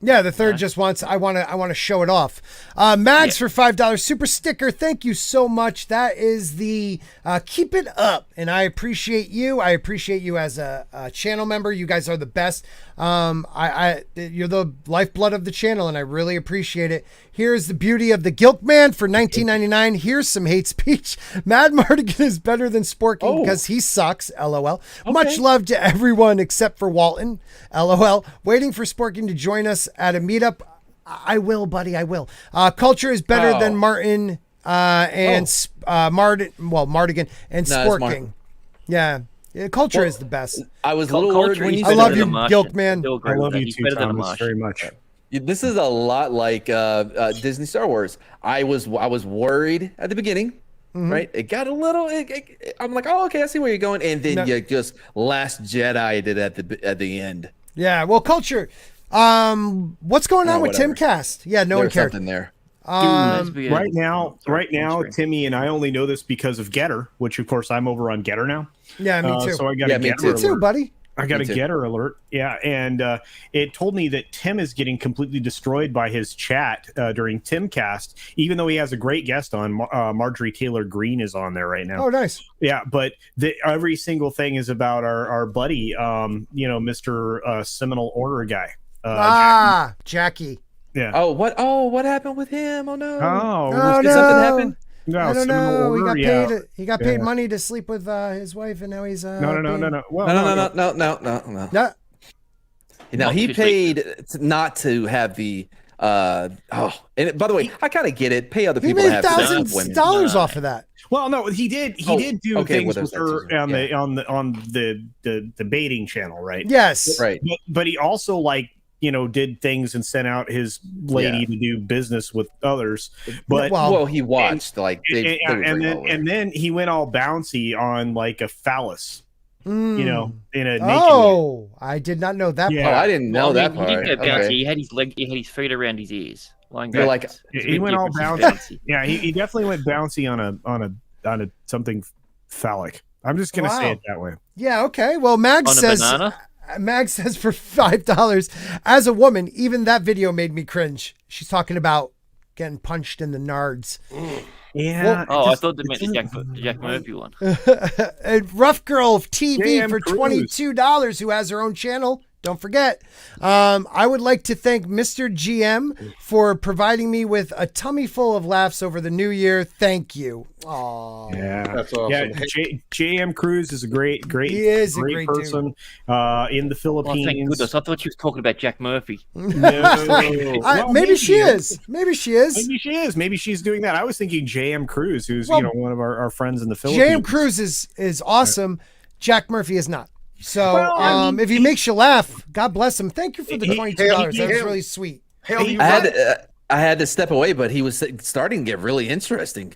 Yeah, the third just wants. I want to show it off. Mags for $5 super sticker. Thank you so much. That is the keep it up, and I appreciate you. I appreciate you as a channel member. You guys are the best. You're the lifeblood of the channel, and I really appreciate it. Here's the beauty of the Guilt Man for $19.99. Here's some hate speech. Mad Martigan is better than Sporking because he sucks. LOL. Okay. Much love to everyone except for Walton. LOL. Waiting for Sporking to join us at a meetup. I will, buddy. I will. Culture is better than Martin and Martigan and Sporking. Yeah. Culture is the best. I was a little worried when you said I love you, Guilt Man. I love you too, Thomas, very much. This is a lot like Disney Star Wars. I was worried at the beginning, right? It got a little. I'm like, oh, okay, I see where you're going, and then you just Last Jedi did at the end. Yeah, well, Culture. What's going on with Timcast? Yeah, no one cared. Something there. Dude, right now, Timmy and I only know this because of Getter, which of course I'm over on Getter now. Yeah, me too. So I got a Getter alert. Me too, buddy. I got a Getter alert. Yeah, and it told me that Tim is getting completely destroyed by his chat during Timcast, even though he has a great guest on. Marjorie Taylor Greene is on there right now. Oh, nice. Yeah, but every single thing is about our buddy, Mr. Seminole Order guy. Jackie. Yeah. Oh, what happened with him? Oh no. Did something happen? No, I don't know. Order, He got paid money to sleep with his wife, and now he's No. Well, No. No, he paid not to have the and by the way, I kind of get it. Pay other people to have sex with women. $1,000 off of that. Well, no, he did do things with her on the baiting channel, right? Yes. Right. But he also did things and sent out his lady to do business with others. But he watched and then he went all bouncy on like a phallus. In a naked I did not know that part. Oh, I didn't know that part. He didn't go bouncy. He had his feet around his ears. He went all bouncy. Yeah, he definitely went bouncy on a something phallic. I'm just gonna say it that way. Yeah, okay. Well, Mag says for $5, as a woman, even that video made me cringe. She's talking about getting punched in the nards. Yeah. I thought they meant the Jack Murphy one. And Rough Girl TV for $22, who has her own channel. Don't forget. I would like to thank Mr. GM for providing me with a tummy full of laughs over the new year. Thank you. Aww. Yeah, that's awesome. Yeah, J.M. Cruz is a great he is great a great person in the Philippines. Oh, thank goodness. I thought you was talking about Jack Murphy. No. Maybe she is. Maybe she's doing that. I was thinking J.M. Cruz, who's one of our friends in the Philippines. J.M. Cruz is awesome. Jack Murphy is not. So Well, I mean, if he makes you laugh, God bless him. Thank you for the $22. That was really sweet. I had to step away, but he was starting to get really interesting.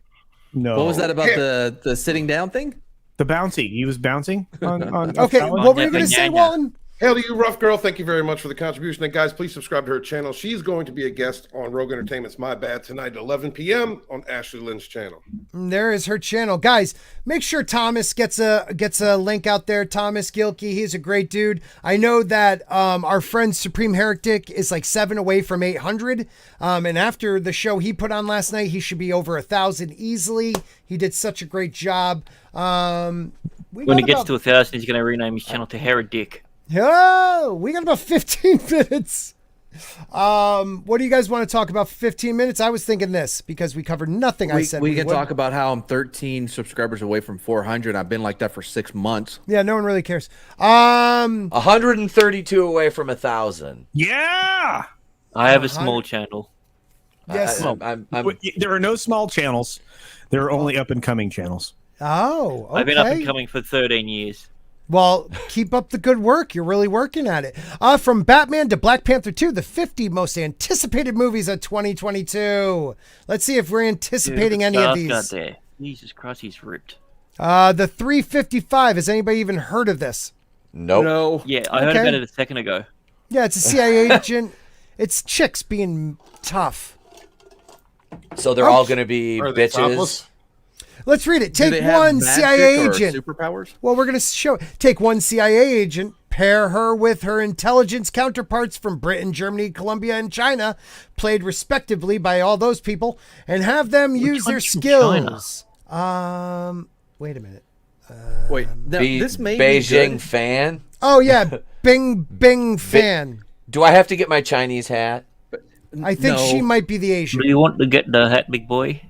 No. What was that about the sitting down thing? The bouncing. He was bouncing on Okay, salad. what were you going to say, Walton? Hail to you, Rough Girl. Thank you very much for the contribution. And guys, please subscribe to her channel. She's going to be a guest on Rogue Entertainment's My Bad tonight at 11 p.m. on Ashley Lynn's channel. There is her channel. Guys, make sure Thomas gets a link out there. Thomas Gilkey, he's a great dude. I know that our friend Supreme Heretic is like 7 away from 800. And after the show he put on last night, he should be over 1,000 easily. He did such a great job. When he gets to 1,000, he's going to rename his channel to Heredick. Oh, we got about 15 minutes. What do you guys want to talk about for 15 minutes? I was thinking this because we covered nothing. I said we can talk about how I'm 13 subscribers away from 400. I've been like that for 6 months. Yeah, no one really cares. 132 away from 1,000. Yeah. I have a small channel. Yes. There are no small channels. There are only up and coming channels. Oh, okay. I've been up and coming for 13 years. Well, keep up the good work. You're really working at it. From Batman to Black Panther 2, the 50 most anticipated movies of 2022. Let's see if we're anticipating any of these. There. Jesus Christ, he's ripped. The 355. Has anybody even heard of this? Nope. No. Yeah, I heard about it a second ago. Yeah, it's a CIA agent. It's chicks being tough. So they're all going to be bitches. Topless? Let's read it. Do they Take have one magic CIA or agent. Superpowers? Well, we're going to take one CIA agent, pair her with her intelligence counterparts from Britain, Germany, Colombia, and China, played respectively by all those people, and have them use their skills. Wait a minute. Wait, this may Beijing be good. fan. Oh yeah, Bing fan. Do I have to get my Chinese hat? I think No. she might be the Asian. Do you want to get the hat, big boy?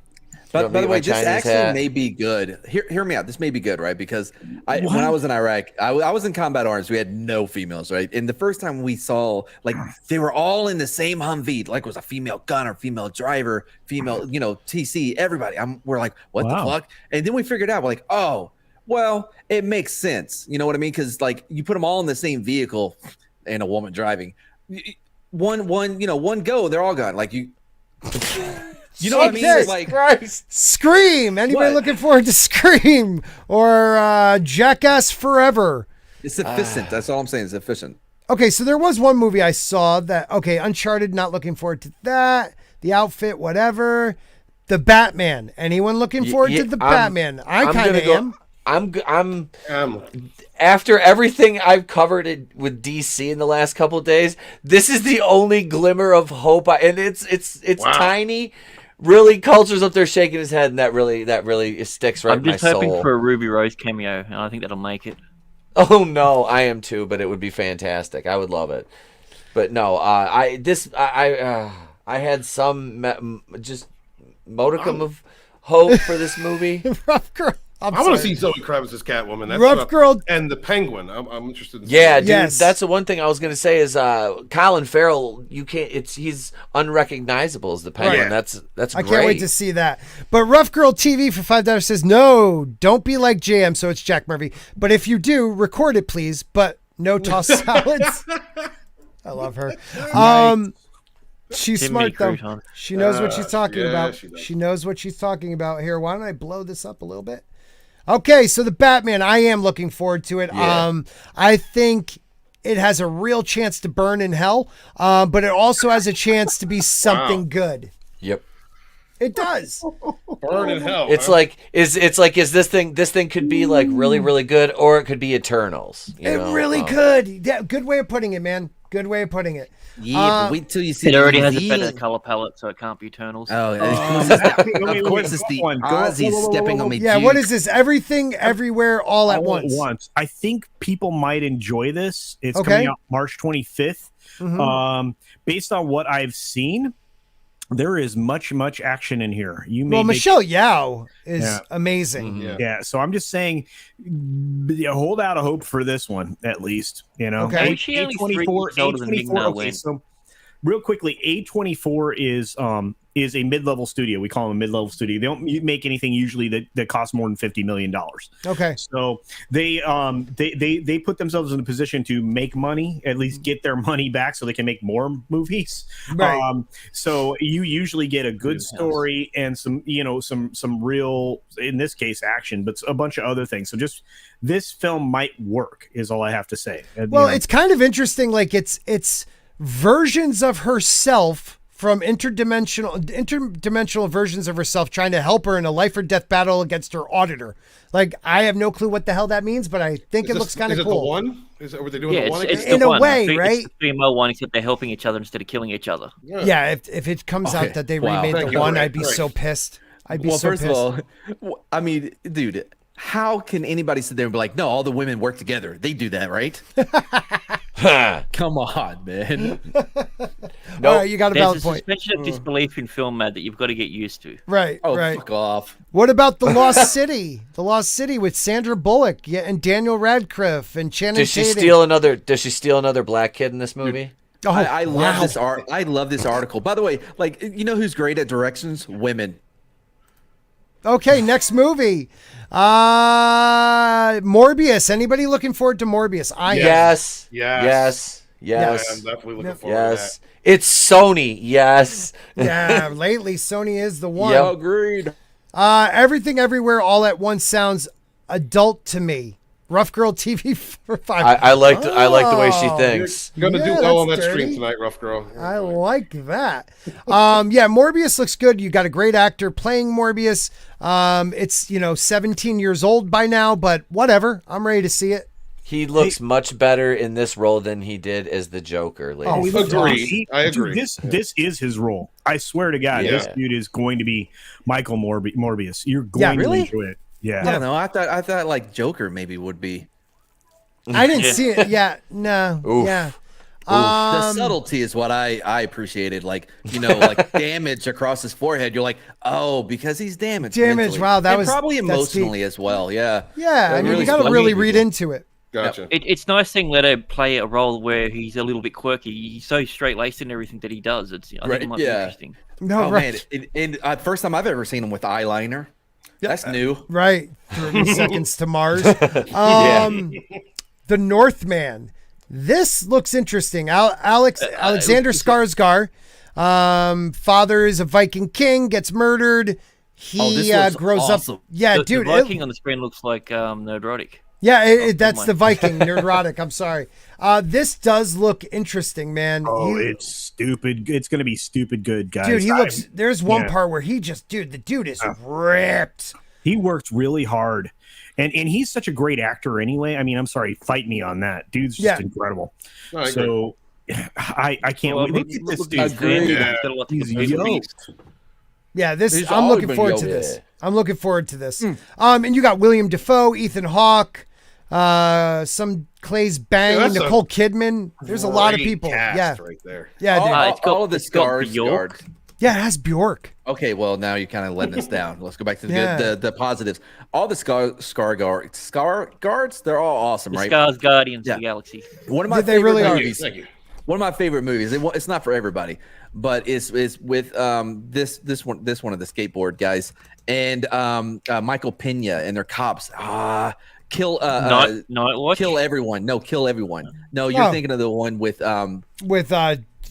But by the way, this Chinese actually hat? may be good. Hear me out. This may be good, right? Because when I was in Iraq, I was in Combat Arms. We had no females, right? And the first time we saw, like, they were all in the same Humvee. Like, it was a female gunner, female driver, female, TC, everybody. We're like, what the fuck? And then we figured out, we're like, oh, well, it makes sense. You know what I mean? Because, like, you put them all in the same vehicle and a woman driving. One go, they're all gone. Like, you know what I mean? Jesus Like, Christ. Scream. Anybody looking forward to Scream or Jackass Forever? it's efficient. That's all I'm saying. It's efficient. Okay, so there was one movie I saw that, Uncharted, not looking forward to that. The Outfit, whatever. The Batman. Anyone looking forward to the Batman? I kind of am. I'm after everything I've covered with DC in the last couple of days, this is the only glimmer of hope. And it's tiny. Really, Culture's up there shaking his head, and that really sticks right in my soul. I'm just hoping for a Ruby Rose cameo, and I think that'll make it. Oh no, I am too, but it would be fantastic. I would love it. But no, I had some just modicum of hope for this movie. Rough Girl. I want to see Zoe Kravitz's Catwoman. That's Rough Girl. And the Penguin. I'm interested in Yeah, dude, Yes. that's the one thing I was gonna say is Colin Farrell. He's unrecognizable as the Penguin. Right. That's I great. can't wait to see that. But Rough Girl TV for $5 says, no, don't be like JM, so it's Jack Murphy. But if you do, record it, please. But no tossed salads. I love her. She's Jimmy smart, though. Crouton. She knows what she's talking yeah, about. she does. She knows what she's talking about. Here, why don't I blow this up a little bit? Okay, so the Batman, I am looking forward to it. Yeah. I think it has a real chance to burn in hell, but it also has a chance to be something good. Yep. It does. Burn in hell. It's like is this thing could be like really really good, or it could be Eternals. It really could. Yeah, good way of putting it, man. Good way of putting it. Yeah, but wait till you see It already has a reveal. better color palette, so it can't be Eternals. Oh, of course, it's the Aussies stepping on me. Yeah, what is this? Everything, everywhere, all at once. I think people might enjoy this. It's Okay. coming out March 25th. Mhm. Based on what I've seen, there is much make in here. Well, Michelle Yao is amazing. Yeah. Yeah, so I'm just saying, hold out a hope for this one at least. Okay. She only 3 years older than Ming-Na Wen. So, real quickly, A24 is is a mid-level studio. We call them a mid-level studio. They don't make anything usually that costs more than $50 million. Okay. So they put themselves in a position to make money, at least get their money back, so they can make more movies. Right. So you usually get a good story and some real, in this case, action, but a bunch of other things. So just this film might work, is all I have to say. Well, it's kind of interesting. Like it's versions of herself from interdimensional versions of herself trying to help her in a life or death battle against her auditor. Like, I have no clue what the hell that means, but I think it looks kind of cool. Is it the one? Were they doing the one again? It's in the a way, right? It's the female one, except they're helping each other instead of killing each other. Yeah, if it comes out that they remade the one, I'd be so pissed. I'd be so pissed. First of all, I mean, dude, how can anybody sit there and be like, no, all the women work together? They do that, right? Come on, man. All right, you got a valid There's a point. suspension of disbelief in film, Matt, that you've got to get used to. Right, Oh, right. fuck off. What about The Lost City? The Lost City with Sandra Bullock and Daniel Radcliffe and Channing Does she Tatum. steal another black kid in this movie? Oh, I love wow. this art. I love this article. By the way, like, you know who's great at directions? Women. Okay, next movie. Morbius. Anybody looking forward to Morbius? I am. Yes. Yes. Yes. I'm definitely looking forward to that. Yes. It's Sony. Yes. Yeah, lately Sony is the one. Yep. Agreed. Everything Everywhere All at Once sounds adult to me. Rough Girl TV for 5. I like the way she thinks. You're gonna Yeah, do well on that's that dirty. stream tonight, Rough Girl. I like that. Yeah, Morbius looks good. You got a great actor playing Morbius. It's 17 years old by now, but whatever. I'm ready to see it. He looks much better in this role than he did as the Joker. Ladies. Oh, he looks Agreed. awesome. I agree. Dude, this is his role. I swear to God, Yeah. this dude is going to be Michael Morbius. You're going really? to enjoy it. Yeah. I don't know. I thought like Joker maybe would be. I didn't see it. Yeah, no. Oof. Yeah. The subtlety is what I appreciated. Like, like damage across his forehead. You're like, oh, because he's damaged. Damage, mentally. wow, that And was- probably that's emotionally as well. Yeah. Yeah, I mean, you got to really read into it. Gotcha. It's nice seeing Leto play a role where he's a little bit quirky. He's so straight-laced in everything that he does. I think Right, it might be yeah. interesting. No, Oh right. man, first time I've ever seen him with eyeliner. That's new. Right. 30 Seconds to Mars. The Northman. This looks interesting. Alexander Skarsgård. Father is a Viking king, gets murdered. He this looks grows awesome. up. Yeah, The dude. Viking on the screen looks like Nerdrotic. That's mind. the Viking, Nerdrotic. I'm sorry. This does look interesting, man. Oh, it's stupid. It's going to be stupid good, guys. Dude, he looks. There's one yeah. part where the dude is ripped. He worked really hard. And he's such a great actor anyway. I mean, I'm sorry, fight me on that. Dude's just incredible. No, I agree. So I can't wait. Look at this dude. Agreed. Yeah. He's yoked. Yeah, this He's I'm always looking been forward to yoked. this. I'm looking forward to this. And you got William Dafoe, Ethan Hawke, some Clay's Bang, Yeah, that's a Nicole Kidman. There's a lot of Great people. cast Yeah, right there. yeah, dude. it's got- all of the it's got scars. Bjork. Yeah, it has Bjork. Okay, well now you're kind of letting us down. Let's go back to the Yeah. good, the positives. All the scar guards, they're all awesome, The right? Scars Guardians Yeah. of the Galaxy. One of my They really favorite are. movies. Thank you. One of my favorite movies. It's not for everybody, but it's with this one of the skateboard guys and Michael Pena and their cops. Kill Night Watch. kill everyone. No, kill everyone. No, you're Oh. thinking of the one with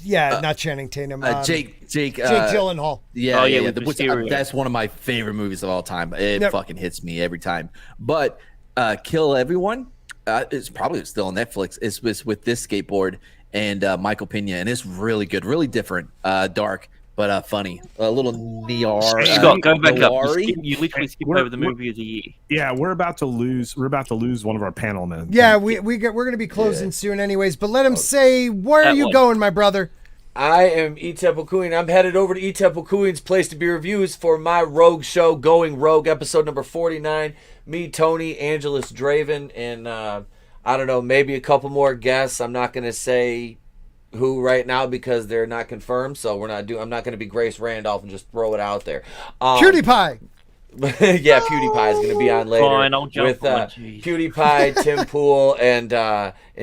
Not Channing Tatum. Jake Gyllenhaal. Yeah, Oh, yeah, yeah, yeah. with Which, Mysterio. that's one of my favorite movies of all time. It Yep. fucking hits me every time. But Kill Everyone, it's probably still on Netflix. It's with this skateboard and Michael Pena, and it's really good, really different, dark, but funny. A little noir. Scott, go back up. noir-y. You literally skipped We're- over the movie of the year. Yeah, we're about to lose one of our panel men. Yeah, we're going to be closing soon anyways, but let him say, where are That you one. going, my brother? I am Queen. I'm headed over to Queen's place to be reviews for my Rogue show, Going Rogue, episode number 49. Me, Tony, Angelus Draven, and I don't know, maybe a couple more guests. I'm not going to say who right now because they're not confirmed, so I'm not going to be Grace Randolph and just throw it out there. PewDiePie. Yeah, PewDiePie is going to be on later Fine, I'll jump with on, geez. PewDiePie, Tim Pool, and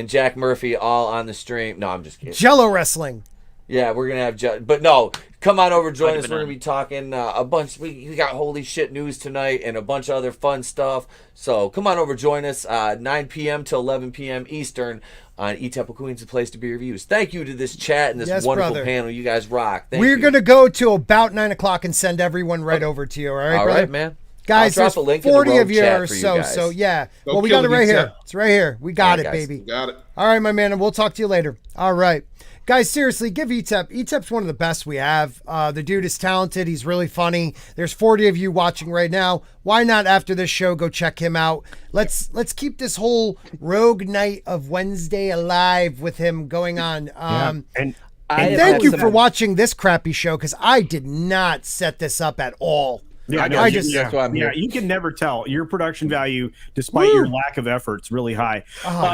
Jack Murphy all on the stream. No, I'm just kidding. Jello wrestling. Yeah, we're gonna have but no, come on over, join us. We're gonna be talking a bunch. We got holy shit news tonight and a bunch of other fun stuff. So come on over, join us 9 p.m. till 11 p.m. Eastern on E-Temple Queens, a place to be reviews. Thank you to this chat and this wonderful panel. You guys rock. We're gonna go to about 9 o'clock and send everyone right over to you. All right, brother? Right, man. Guys, there's 40 of you or so. So yeah, well, we got it right here. It's right here. We got it, baby. Got it. All right, my man, and we'll talk to you later. All right. Guys, seriously, give E-Tep. E-Tep's one of the best we have. The dude is talented. He's really funny. There's 40 of you watching right now. Why not, after this show, go check him out? Let's keep this whole Rogue Night of Wednesday alive with him going on. And thank you for watching this crappy show, because I did not set this up at all. Yeah, that's why I'm here. You can never tell. Your production value, despite your lack of effort, is really high.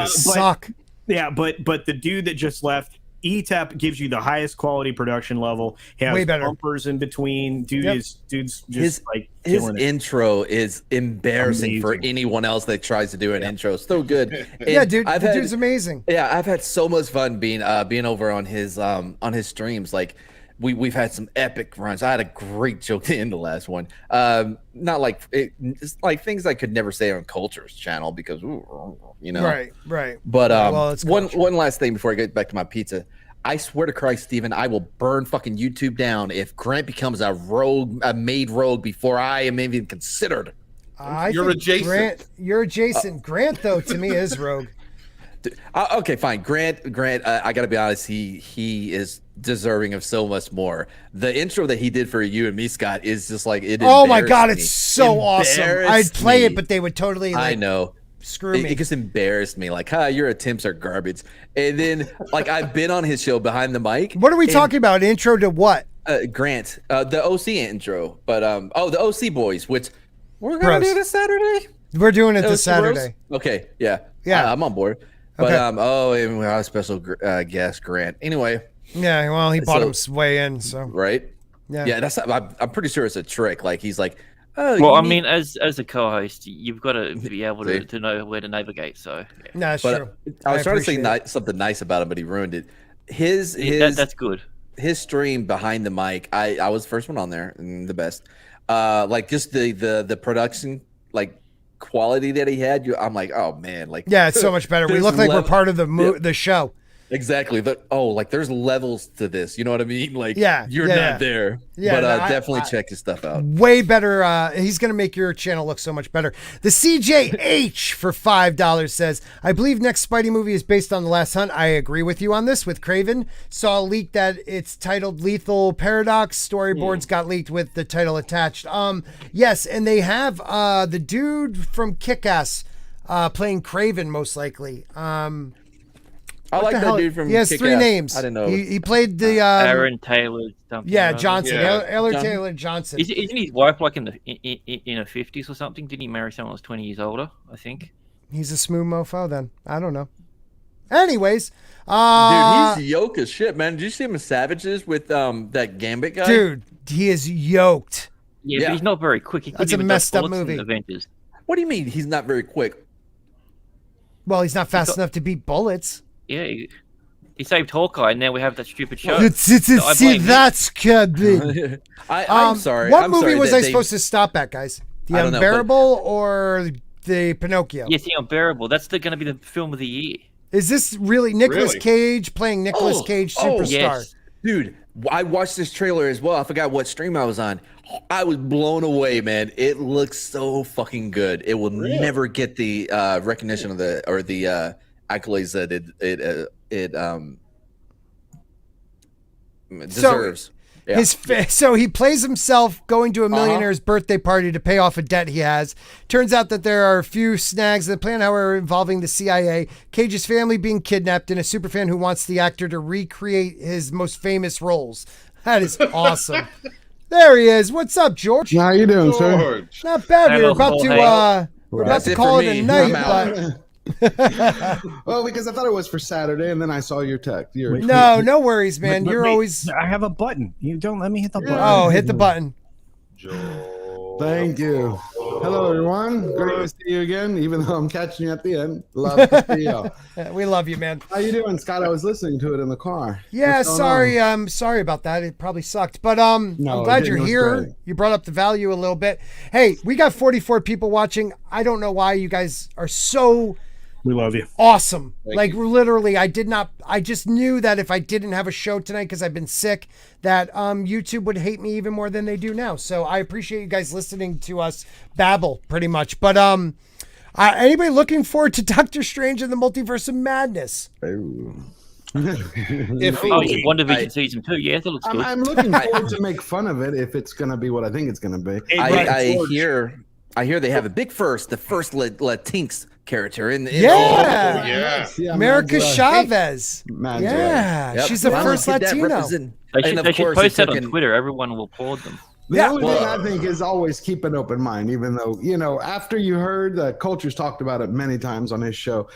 Suck. Yeah, but the dude that just left, E-Tep gives you the highest quality production level. He has way better bumpers in between. Dude's just his intro is embarrassing for anyone else that tries to do an intro. So good. And dude, dude's amazing. Yeah, I've had so much fun being over on his streams. Like we've had some epic runs. I had a great joke to end the last one. Not like it's like things I could never say on Culture's channel because you know. Right. But one last thing before I get back to my pizza. I swear to Christ, Steven, I will burn fucking YouTube down if Grant becomes a made rogue before I am even considered. You're adjacent. You're adjacent. Grant, though, to me is rogue. Okay, fine. Grant. I gotta be honest. He is deserving of so much more. The intro that he did for you and me, Scott, is just like it. Oh my god, it's so awesome. I'd play it, but they would totally. Like, I know. Screw me. It just embarrassed me. Like, your attempts are garbage. And then, like, I've been on his show behind the mic. What are we talking about? Intro to what? Grant, the OC intro, but the OC boys, which we're gonna do this Saturday. We're doing it this Saturday. Okay, yeah. I'm on board. But okay. And we have a special guest, Grant. Anyway. Yeah, well, he bought him way in, so right. Yeah. That's. I'm pretty sure it's a trick. Like he's like. Well, I mean, as a co-host, you've got to be able to know where to navigate. So, yeah. No, that's true. I was trying to say something nice about him, but he ruined it. That's good. His stream behind the mic, I was the first one on there and the best. Like just the production like quality that he had. I'm like, oh man, like it's so much better. We look like we're part of the show. Exactly. Like there's levels to this. You know what I mean? Like you're not there. Yeah, but definitely check his stuff out. Way better. He's going to make your channel look so much better. The CJH for $5 says, I believe next Spidey movie is based on The Last Hunt. I agree with you on this with Craven. Saw a leak that it's titled Lethal Paradox. Storyboards got leaked with the title attached. Yes, and they have the dude from Kick-Ass playing Craven most likely. I like that dude from. He has three names. I didn't know. He played the Aaron Taylor. Johnson. Aaron Taylor Johnson. Isn't his wife like in her 50s or something? Didn't he marry someone who was 20 years older? I think. He's a smooth mofo. Then I don't know. Anyways, dude, he's yoked as shit, man. Did you see him in Savages with that Gambit guy? Dude, he is yoked. Yeah, but he's not very quick. That's a messed up movie. What do you mean he's not very quick? Well, he's not fast enough to beat bullets. Yeah, he saved Hawkeye, and now we have that stupid show. That's good. I'm sorry. What movie was I supposed to stop at, guys? The Unbearable or the Pinocchio? Yes, The Unbearable. That's going to be the film of the year. Is this really Nicolas Cage playing Nicolas Cage superstar? Yes. Dude, I watched this trailer as well. I forgot what stream I was on. I was blown away, man. It looks so fucking good. It will never get the recognition of the accolades that it deserves. So he plays himself going to a millionaire's birthday party to pay off a debt he has. Turns out that there are a few snags in the plan, however, involving the CIA, Cage's family being kidnapped, and a superfan who wants the actor to recreate his most famous roles. That is awesome. There he is. What's up, George? How you doing, sir? Not bad. We're about to call it a night, but. Well, because I thought it was for Saturday, and then I saw your text. No worries, man. You're always. I have a button. You don't let me hit the button. Oh, hit the button. Thank you. Hello, everyone. Great to see you again, even though I'm catching you at the end. Love to see you. We love you, man. How you doing, Scott? I was listening to it in the car. Yeah, What's going sorry. on? Sorry about that. It probably sucked. But I'm glad you're here. Great. You brought up the value a little bit. Hey, we got 44 people watching. I don't know why you guys are so We love you. awesome. Thank you. Literally, I just knew that if I didn't have a show tonight because I've been sick, that YouTube would hate me even more than they do now. So I appreciate you guys listening to us babble pretty much. But anybody looking forward to Doctor Strange and the Multiverse of Madness? If WandaVision season 2, yeah, that looks good. I'm looking forward to make fun of it if it's going to be what I think it's going to be. I hear they have a big the first Latinx character in the Yeah. yeah. America Mad's right. Chavez. Mad's Yeah, Yep. she's the Finally first get that Latino. They should course, post it that on took Twitter. Everyone will applaud them. The Yeah. only thing I think is always keep an open mind, even though, after you heard Culture's talked about it many times on his show,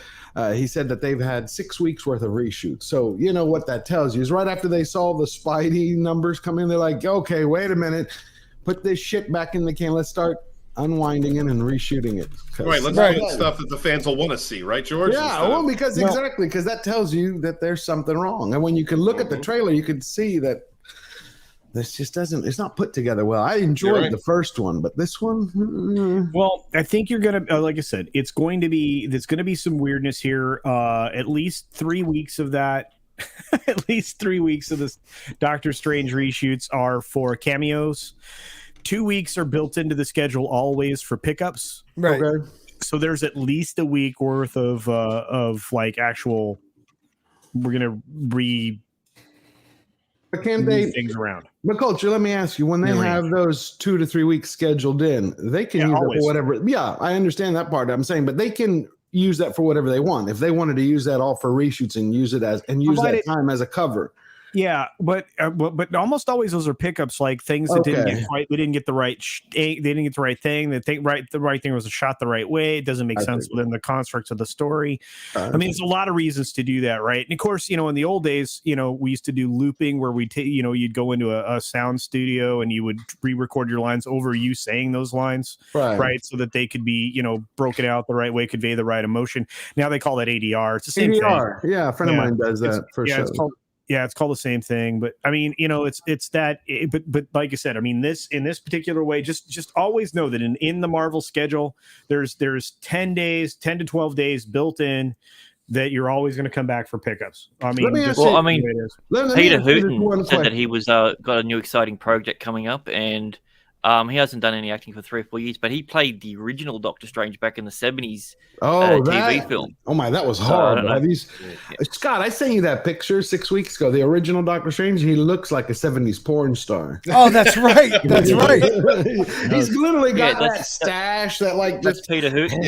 he said that they've had 6 weeks worth of reshoots. So, what that tells you is right after they saw the Spidey numbers come in, they're like, okay, wait a minute, put this shit back in the can. Let's start unwinding it and reshooting it. Right, let's put stuff that the fans will want to see, right, George? Yeah, because that tells you that there's something wrong. And when you can look at the trailer, you can see that this just it's not put together well. I enjoyed the first one, but this one, Well, I think you're gonna, like I said, there's going to be some weirdness here. At least 3 weeks of that. At least 3 weeks of this Doctor Strange reshoots are for cameos. 2 weeks are built into the schedule always for pickups. Right. okay. So there's at least a week worth of like actual. We're gonna But can move they, things around. but Culture, let me ask you, when they have those 2 to 3 weeks scheduled in, they can use it always. for whatever. Yeah, I understand that part. I'm saying, but they can use that for whatever they want. If they wanted to use that all for reshoots and use that time as a cover. Yeah, but almost always those are pickups, like things that didn't get quite. We didn't get the right. They didn't get the right thing. The right thing was shot the right way. It doesn't make sense within the constructs of the story. I mean, there's a lot of reasons to do that, right? And of course, in the old days, we used to do looping, where you'd go into a sound studio and you would re-record your lines over you saying those lines, right? So that they could be, broken out the right way, convey the right emotion. Now they call that ADR. It's the same ADR. thing. Yeah, a friend of mine does that for sure. It's called the same thing, but I mean, it's that. But like I said, I mean, in this particular way, just always know that in the Marvel schedule, there's 10 to 12 days built in that you're always going to come back for pickups. I mean, Peter Hooton said that he was got a new exciting project coming up, and he hasn't done any acting for 3 or 4 years, but he played the original Doctor Strange back in the 70s TV film. Oh my, that was horrible. Scott, I sent you that picture 6 weeks ago. The original Doctor Strange, he looks like a 70s porn star. Oh, that's right. That's right. He's literally got that stash that's Peter Hooton.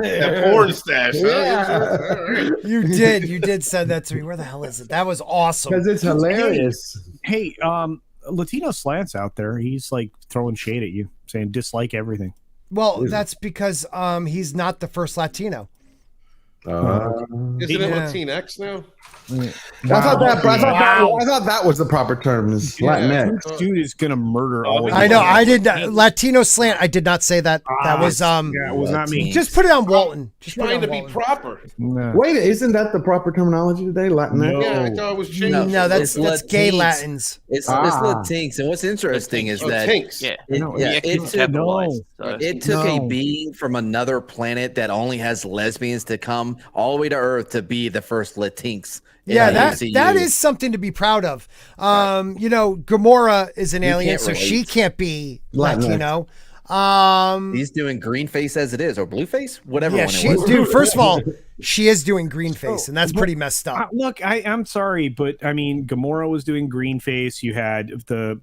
That porn stash. Yeah. You did send that to me. Where the hell is it? That was awesome. Because it's hilarious. Hey, Latino Slants out there, he's like throwing shade at you, saying dislike everything. Well, that's because he's not the first Latino. Isn't it Latinx now? I thought that was the proper term. Is Latinx. This dude is gonna murder all. I know. I did not, Latino slant. I did not say that. That was it was not me. Just put it on Walton. Just Trying to be proper. Wait, isn't that the proper terminology today? Latinx. Yeah, I thought it was changed. No, that's gay Latins. It's Latinx, and what's interesting is that it took a being from another planet that only has lesbians to come all the way to Earth to be the first Latinx. Yeah, that is something to be proud of. Gamora is an alien, so she can't be Latino. He's doing green face as it is, or blue face, whatever. Yeah, dude. First of all, she is doing green face, and that's pretty messed up. Look, I'm sorry, but I mean, Gamora was doing green face. You had the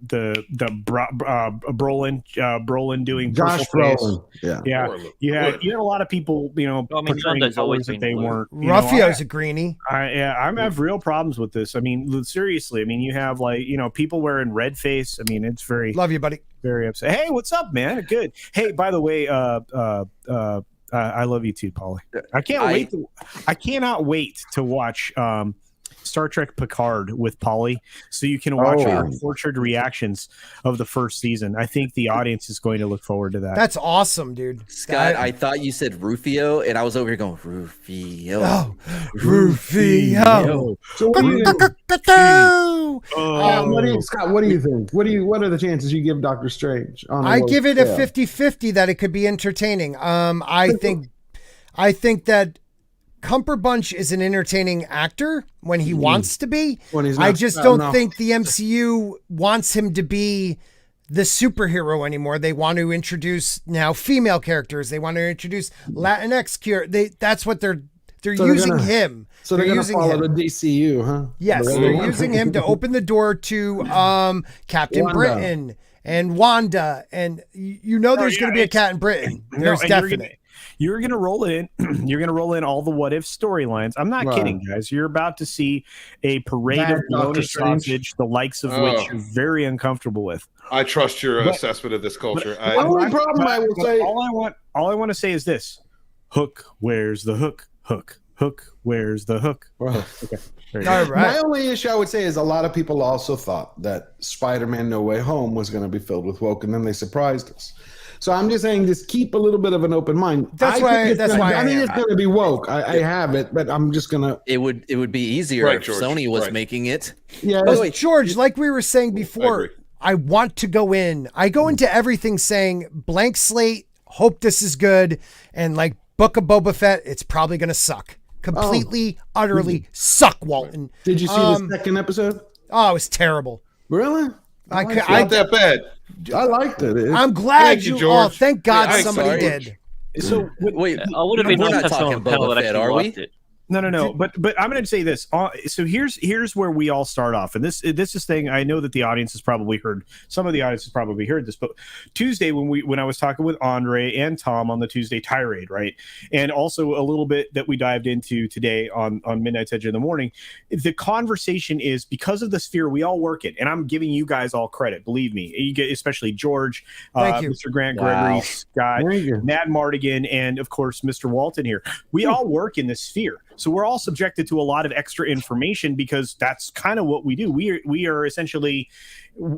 Brolin doing Josh Brolin. Yeah. You had a lot of people, Sonda's always that they weren't. Ruffio's a greenie. I have real problems with this. I mean, seriously. I mean, you have people wearing red face. I mean, it's very love you, buddy. Very upset. Hey, what's up, man? Good. Hey, by the way, I love you too, Paulie. I cannot wait to watch Star Trek Picard with Polly, so you can watch our tortured reactions of the first season. I think the audience is going to look forward to that. That's awesome, dude. Scott, I thought you said Rufio, and I was over here going Rufio. Oh, Rufio. So what do you think? Scott, what do you think? What are the chances you give Doctor Strange? I give it a 50-50 that it could be entertaining. I think that Cumberbunch is an entertaining actor when he wants to be. I just don't think the MCU wants him to be the superhero anymore. They want to introduce now female characters. They want to introduce Latinx that's what they're using him. So they're going to follow the DCU, huh? Yes, they're using him to open the door to Captain Britain and Wanda, and there's going to be a Captain Britain. There's definitely. You're going to roll it in. You're going to roll in all the what if storylines. I'm not kidding, guys. You're about to see a parade of bologna sausage, the likes of which you're very uncomfortable with. I trust your assessment of this culture. The only problem I will say, all I want to say is this: Hook, where's the hook? Hook, where's the hook? Okay. All right. My only issue I would say is a lot of people also thought that Spider-Man No Way Home was going to be filled with woke, and then they surprised us. So I'm just saying, just keep a little bit of an open mind. I think it's going to be woke. I have it, but I'm just going to. It would be easier if Sony was making it. Yeah. By the way, George, like we were saying before, I want to go in. I go into everything saying blank slate, hope this is good, and like Book of Boba Fett, it's probably going to suck. Completely, utterly suck, Walton. Did you see the second episode? Oh, it was terrible. Really? Not that bad. I liked it. I'm glad Thank you, George. thank God somebody did. So wait, I would have been we're nice not to have someone talking on the panel Boba that Fett, actually are we? liked it. No. But I'm going to say this. So here's where we all start off, and this is thing. I know that the audience has probably heard. Some of the audience has probably heard this, but Tuesday when I was talking with Andre and Tom on the Tuesday tirade, right, and also a little bit that we dived into today on Midnight's Edge in the morning. The conversation is because of the sphere we all work in, and I'm giving you guys all credit. Believe me, you get especially George, Mr. Grant Gregory, Scott, Matt Martigan, and of course Mr. Walton here. We all work in this sphere. So we're all subjected to a lot of extra information because that's kind of what we do. We are essentially,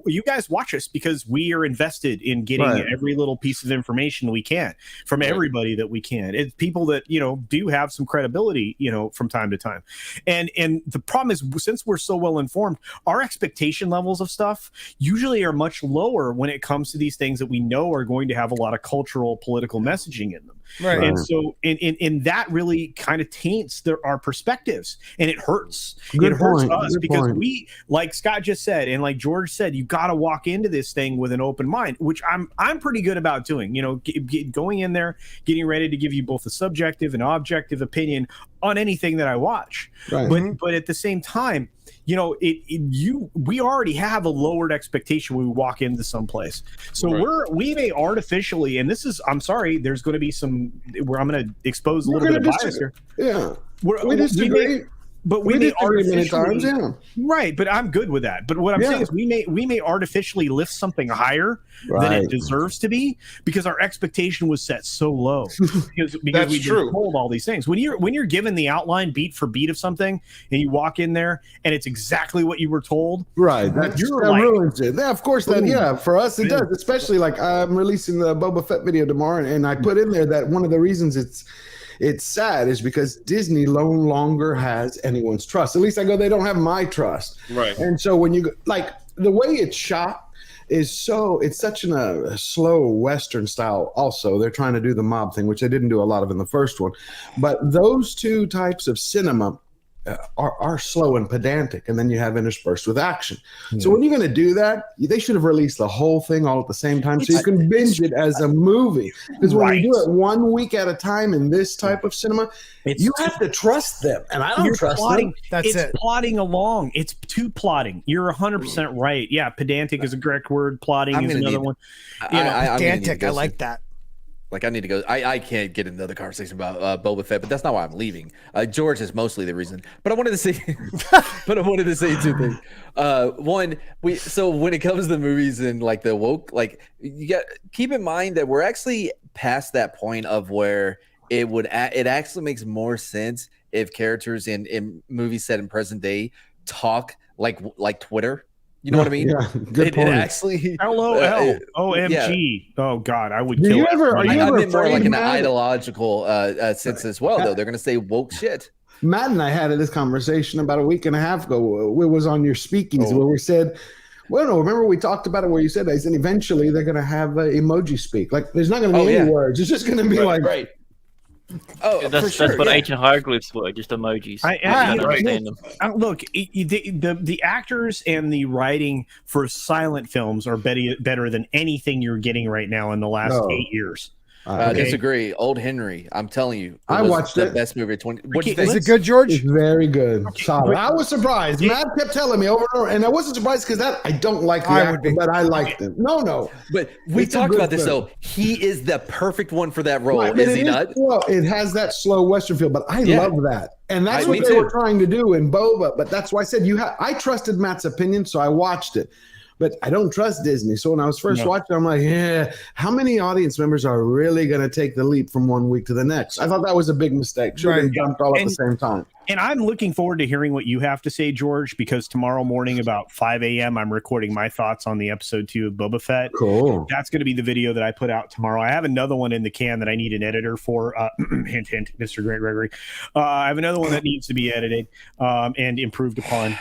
you guys watch us because we are invested in getting every little piece of information we can from everybody that we can. It's people that, do have some credibility, from time to time. And the problem is, since we're so well informed, our expectation levels of stuff usually are much lower when it comes to these things that we know are going to have a lot of cultural, political messaging in them. Right. And so in that really kind of taints our perspectives, and it hurts. It hurts us because we, like Scott just said, and like George said, you got to walk into this thing with an open mind, which I'm pretty good about doing. Going in there, getting ready to give you both a subjective and objective opinion on anything that I watch. Right. But at the same time, we already have a lowered expectation when we walk into someplace. So we may artificially, and this is, I'm sorry, there's going to be some where I'm going to expose a little bit of bias here. Yeah. We disagree. But we may many times, right. But I'm good with that. But what I'm saying is we may artificially lift something higher than it deserves to be because our expectation was set so low. because we've been told all these things. When you're given the outline beat for beat of something and you walk in there and it's exactly what you were told, right? That ruins it. Yeah, of course. For us it does. Especially like I'm releasing the Boba Fett video tomorrow, and I put in there that one of the reasons it's sad is because Disney no longer has anyone's trust. At least they don't have my trust. Right. And so when you like the way it's shot it's such a slow Western style. Also, they're trying to do the mob thing, which they didn't do a lot of in the first one. But those two types of cinema are slow and pedantic, and then you have interspersed with action. So when you're going to do that, they should have released the whole thing all at the same time so you can binge it as a movie. Because when you do it 1 week at a time in this type of cinema, you have to trust them, and I don't trust them. It's plodding along. It's too plodding. You're 100% right. Yeah, pedantic is a correct word. Plodding is another one. Pedantic, I like that. Like I need to go. I can't get into the conversation about Boba Fett, but that's not why I'm leaving. George is mostly the reason. But I wanted to say, two things. One, so when it comes to the movies and like the woke, like you got keep in mind that we're actually past that point of where it actually makes more sense if characters in movies set in present day talk like Twitter. You know what I mean? Yeah, good point. It actually. LOL. OMG. Oh God, I would kill. Are you I ever meant more afraid, like an Matt? ideological sense as well, though. They're going to say woke shit. Matt and I had this conversation about a week and a half ago. It was on your speakies where we said, well, no, remember we talked about it where you said, I said, eventually they're going to have emoji speak. Like, there's not going to be any words. It's just going to be Right. Oh, That's for sure, what yeah. ancient hieroglyphs were, just emojis. I don't understand them. Look, the actors and the writing for silent films are better than anything you're getting right now in the last 8 years. I disagree. Old Henry, I'm telling you, I watched the it. best movie of 20. What do you Is think? it good, George? It's very good. Solid. but- I was surprised. Matt kept telling me over and over, and I wasn't surprised because I don't like the I would actor, be. but I liked him. No. But we It's a talked good about this film. though. He is the perfect one for that role, Right, but is he not? Well, it has that slow Western feel, but I love that. And that's what me they too. were trying to do in Boba. But that's why I said I trusted Matt's opinion, so I watched it. But I don't trust Disney. So when I was first watching, I'm like, yeah, how many audience members are really going to take the leap from one week to the next? I thought that was a big mistake. Should have jumped all at the same time. And I'm looking forward to hearing what you have to say, George, because tomorrow morning about 5 a.m. I'm recording my thoughts on the episode 2 of Boba Fett. Cool. That's going to be the video that I put out tomorrow. I have another one in the can that I need an editor for. Hint, hint, Mr. Grant Gregory. I have another one that needs to be edited and improved upon.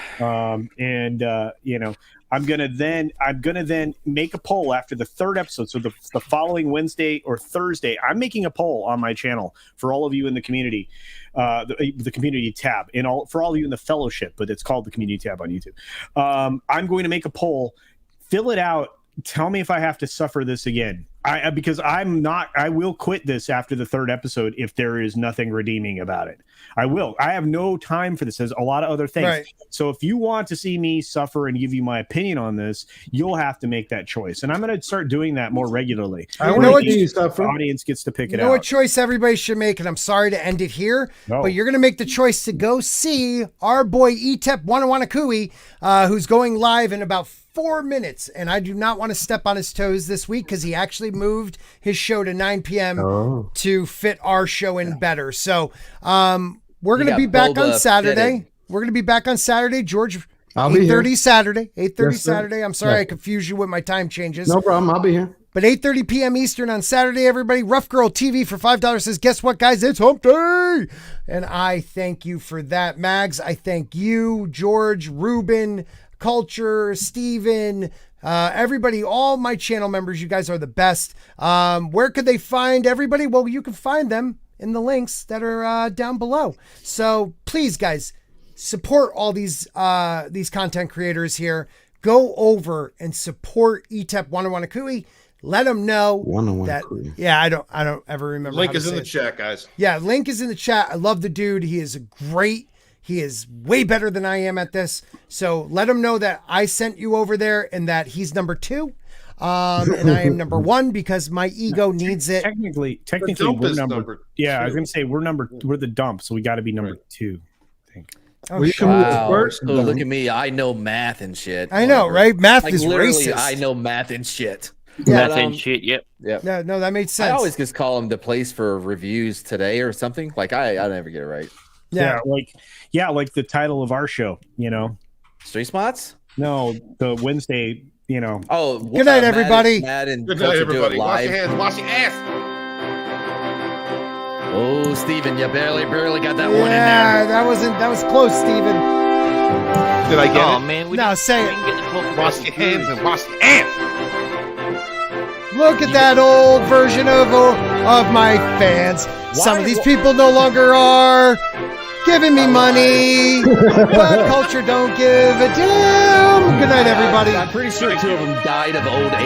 I'm gonna then make a poll after the 3rd episode. So the following Wednesday or Thursday, I'm making a poll on my channel for all of you in the community, the community tab, and for all of you in the fellowship, but it's called the community tab on YouTube. I'm going to make a poll, fill it out. Tell me if I have to suffer this again. Because I will quit this after the 3rd episode if there is nothing redeeming about it. I will. I have no time for this. There's a lot of other things. Right. So if you want to see me suffer and give you my opinion on this, you'll have to make that choice. And I'm going to start doing that more regularly. I know what you The suffer. audience gets to pick it You know out. what choice everybody should make, and I'm sorry to end it here, No. but you're going to make the choice to go see our boy Etep Wanawanakui, who's going live in about 4 minutes. And I do not want to step on his toes this week because he actually moved his show to 9 p.m. to fit our show in better. So we're going to got be back on Boba Saturday. fitted. We're going to be back on Saturday, George. I'll be here. 8:30 Saturday. 8:30 Yes, sir. Saturday. I'm sorry Yeah. I confused you with my time changes. No problem. I'll be here. But 8:30 p.m. Eastern on Saturday, everybody. Rough Girl TV for $5 says, guess what, guys? It's hump day. And I thank you for that, Mags. I thank you, George, Ruben, Culture, Steven, everybody, all my channel members. You guys are the best. Where could they find everybody? Well, you can find them in the links that are down below. So please, guys, support all these content creators here. Go over and support Etep Wanawanakui. Let them know that. Wanawanakui. Yeah, I don't ever remember. Link how to is in say the it. chat, guys. Yeah, link is in the chat. I love the dude. He is great. He is way better than I am at this. So let him know that I sent you over there and that he's number 2. And I am number 1 because my ego needs it. Technically, dump we're is number. number Yeah, I was two. going to say we're the dump, so we got to be number 2. I think. Oh, Well, you shit. can move Wow. first. So look at me. I know math and shit. I know, Whatever. right? Math Like is literally, racist. I know math and shit. Yeah, Math and shit, yep. Yeah, no, that made sense. I always just call them the place for reviews today or something. Like I never get it right. yeah. Like the title of our show, Street Spots? No, the Wednesday, Oh, Good night, everybody. Matt and Good Culture night, do it everybody. Wash live. your hands. Wash your ass. Oh, Steven, you barely got that one in Yeah, there. that was close, Steven. Did I get Oh it? man, we No, didn't, say we it. didn't get to talk about Wash the your hands food. and wash your ass. Look at that old version of my fans. Some of these people no longer are giving me money, but Culture don't give a damn. Good night, everybody. I'm pretty sure 2 of them died of old age.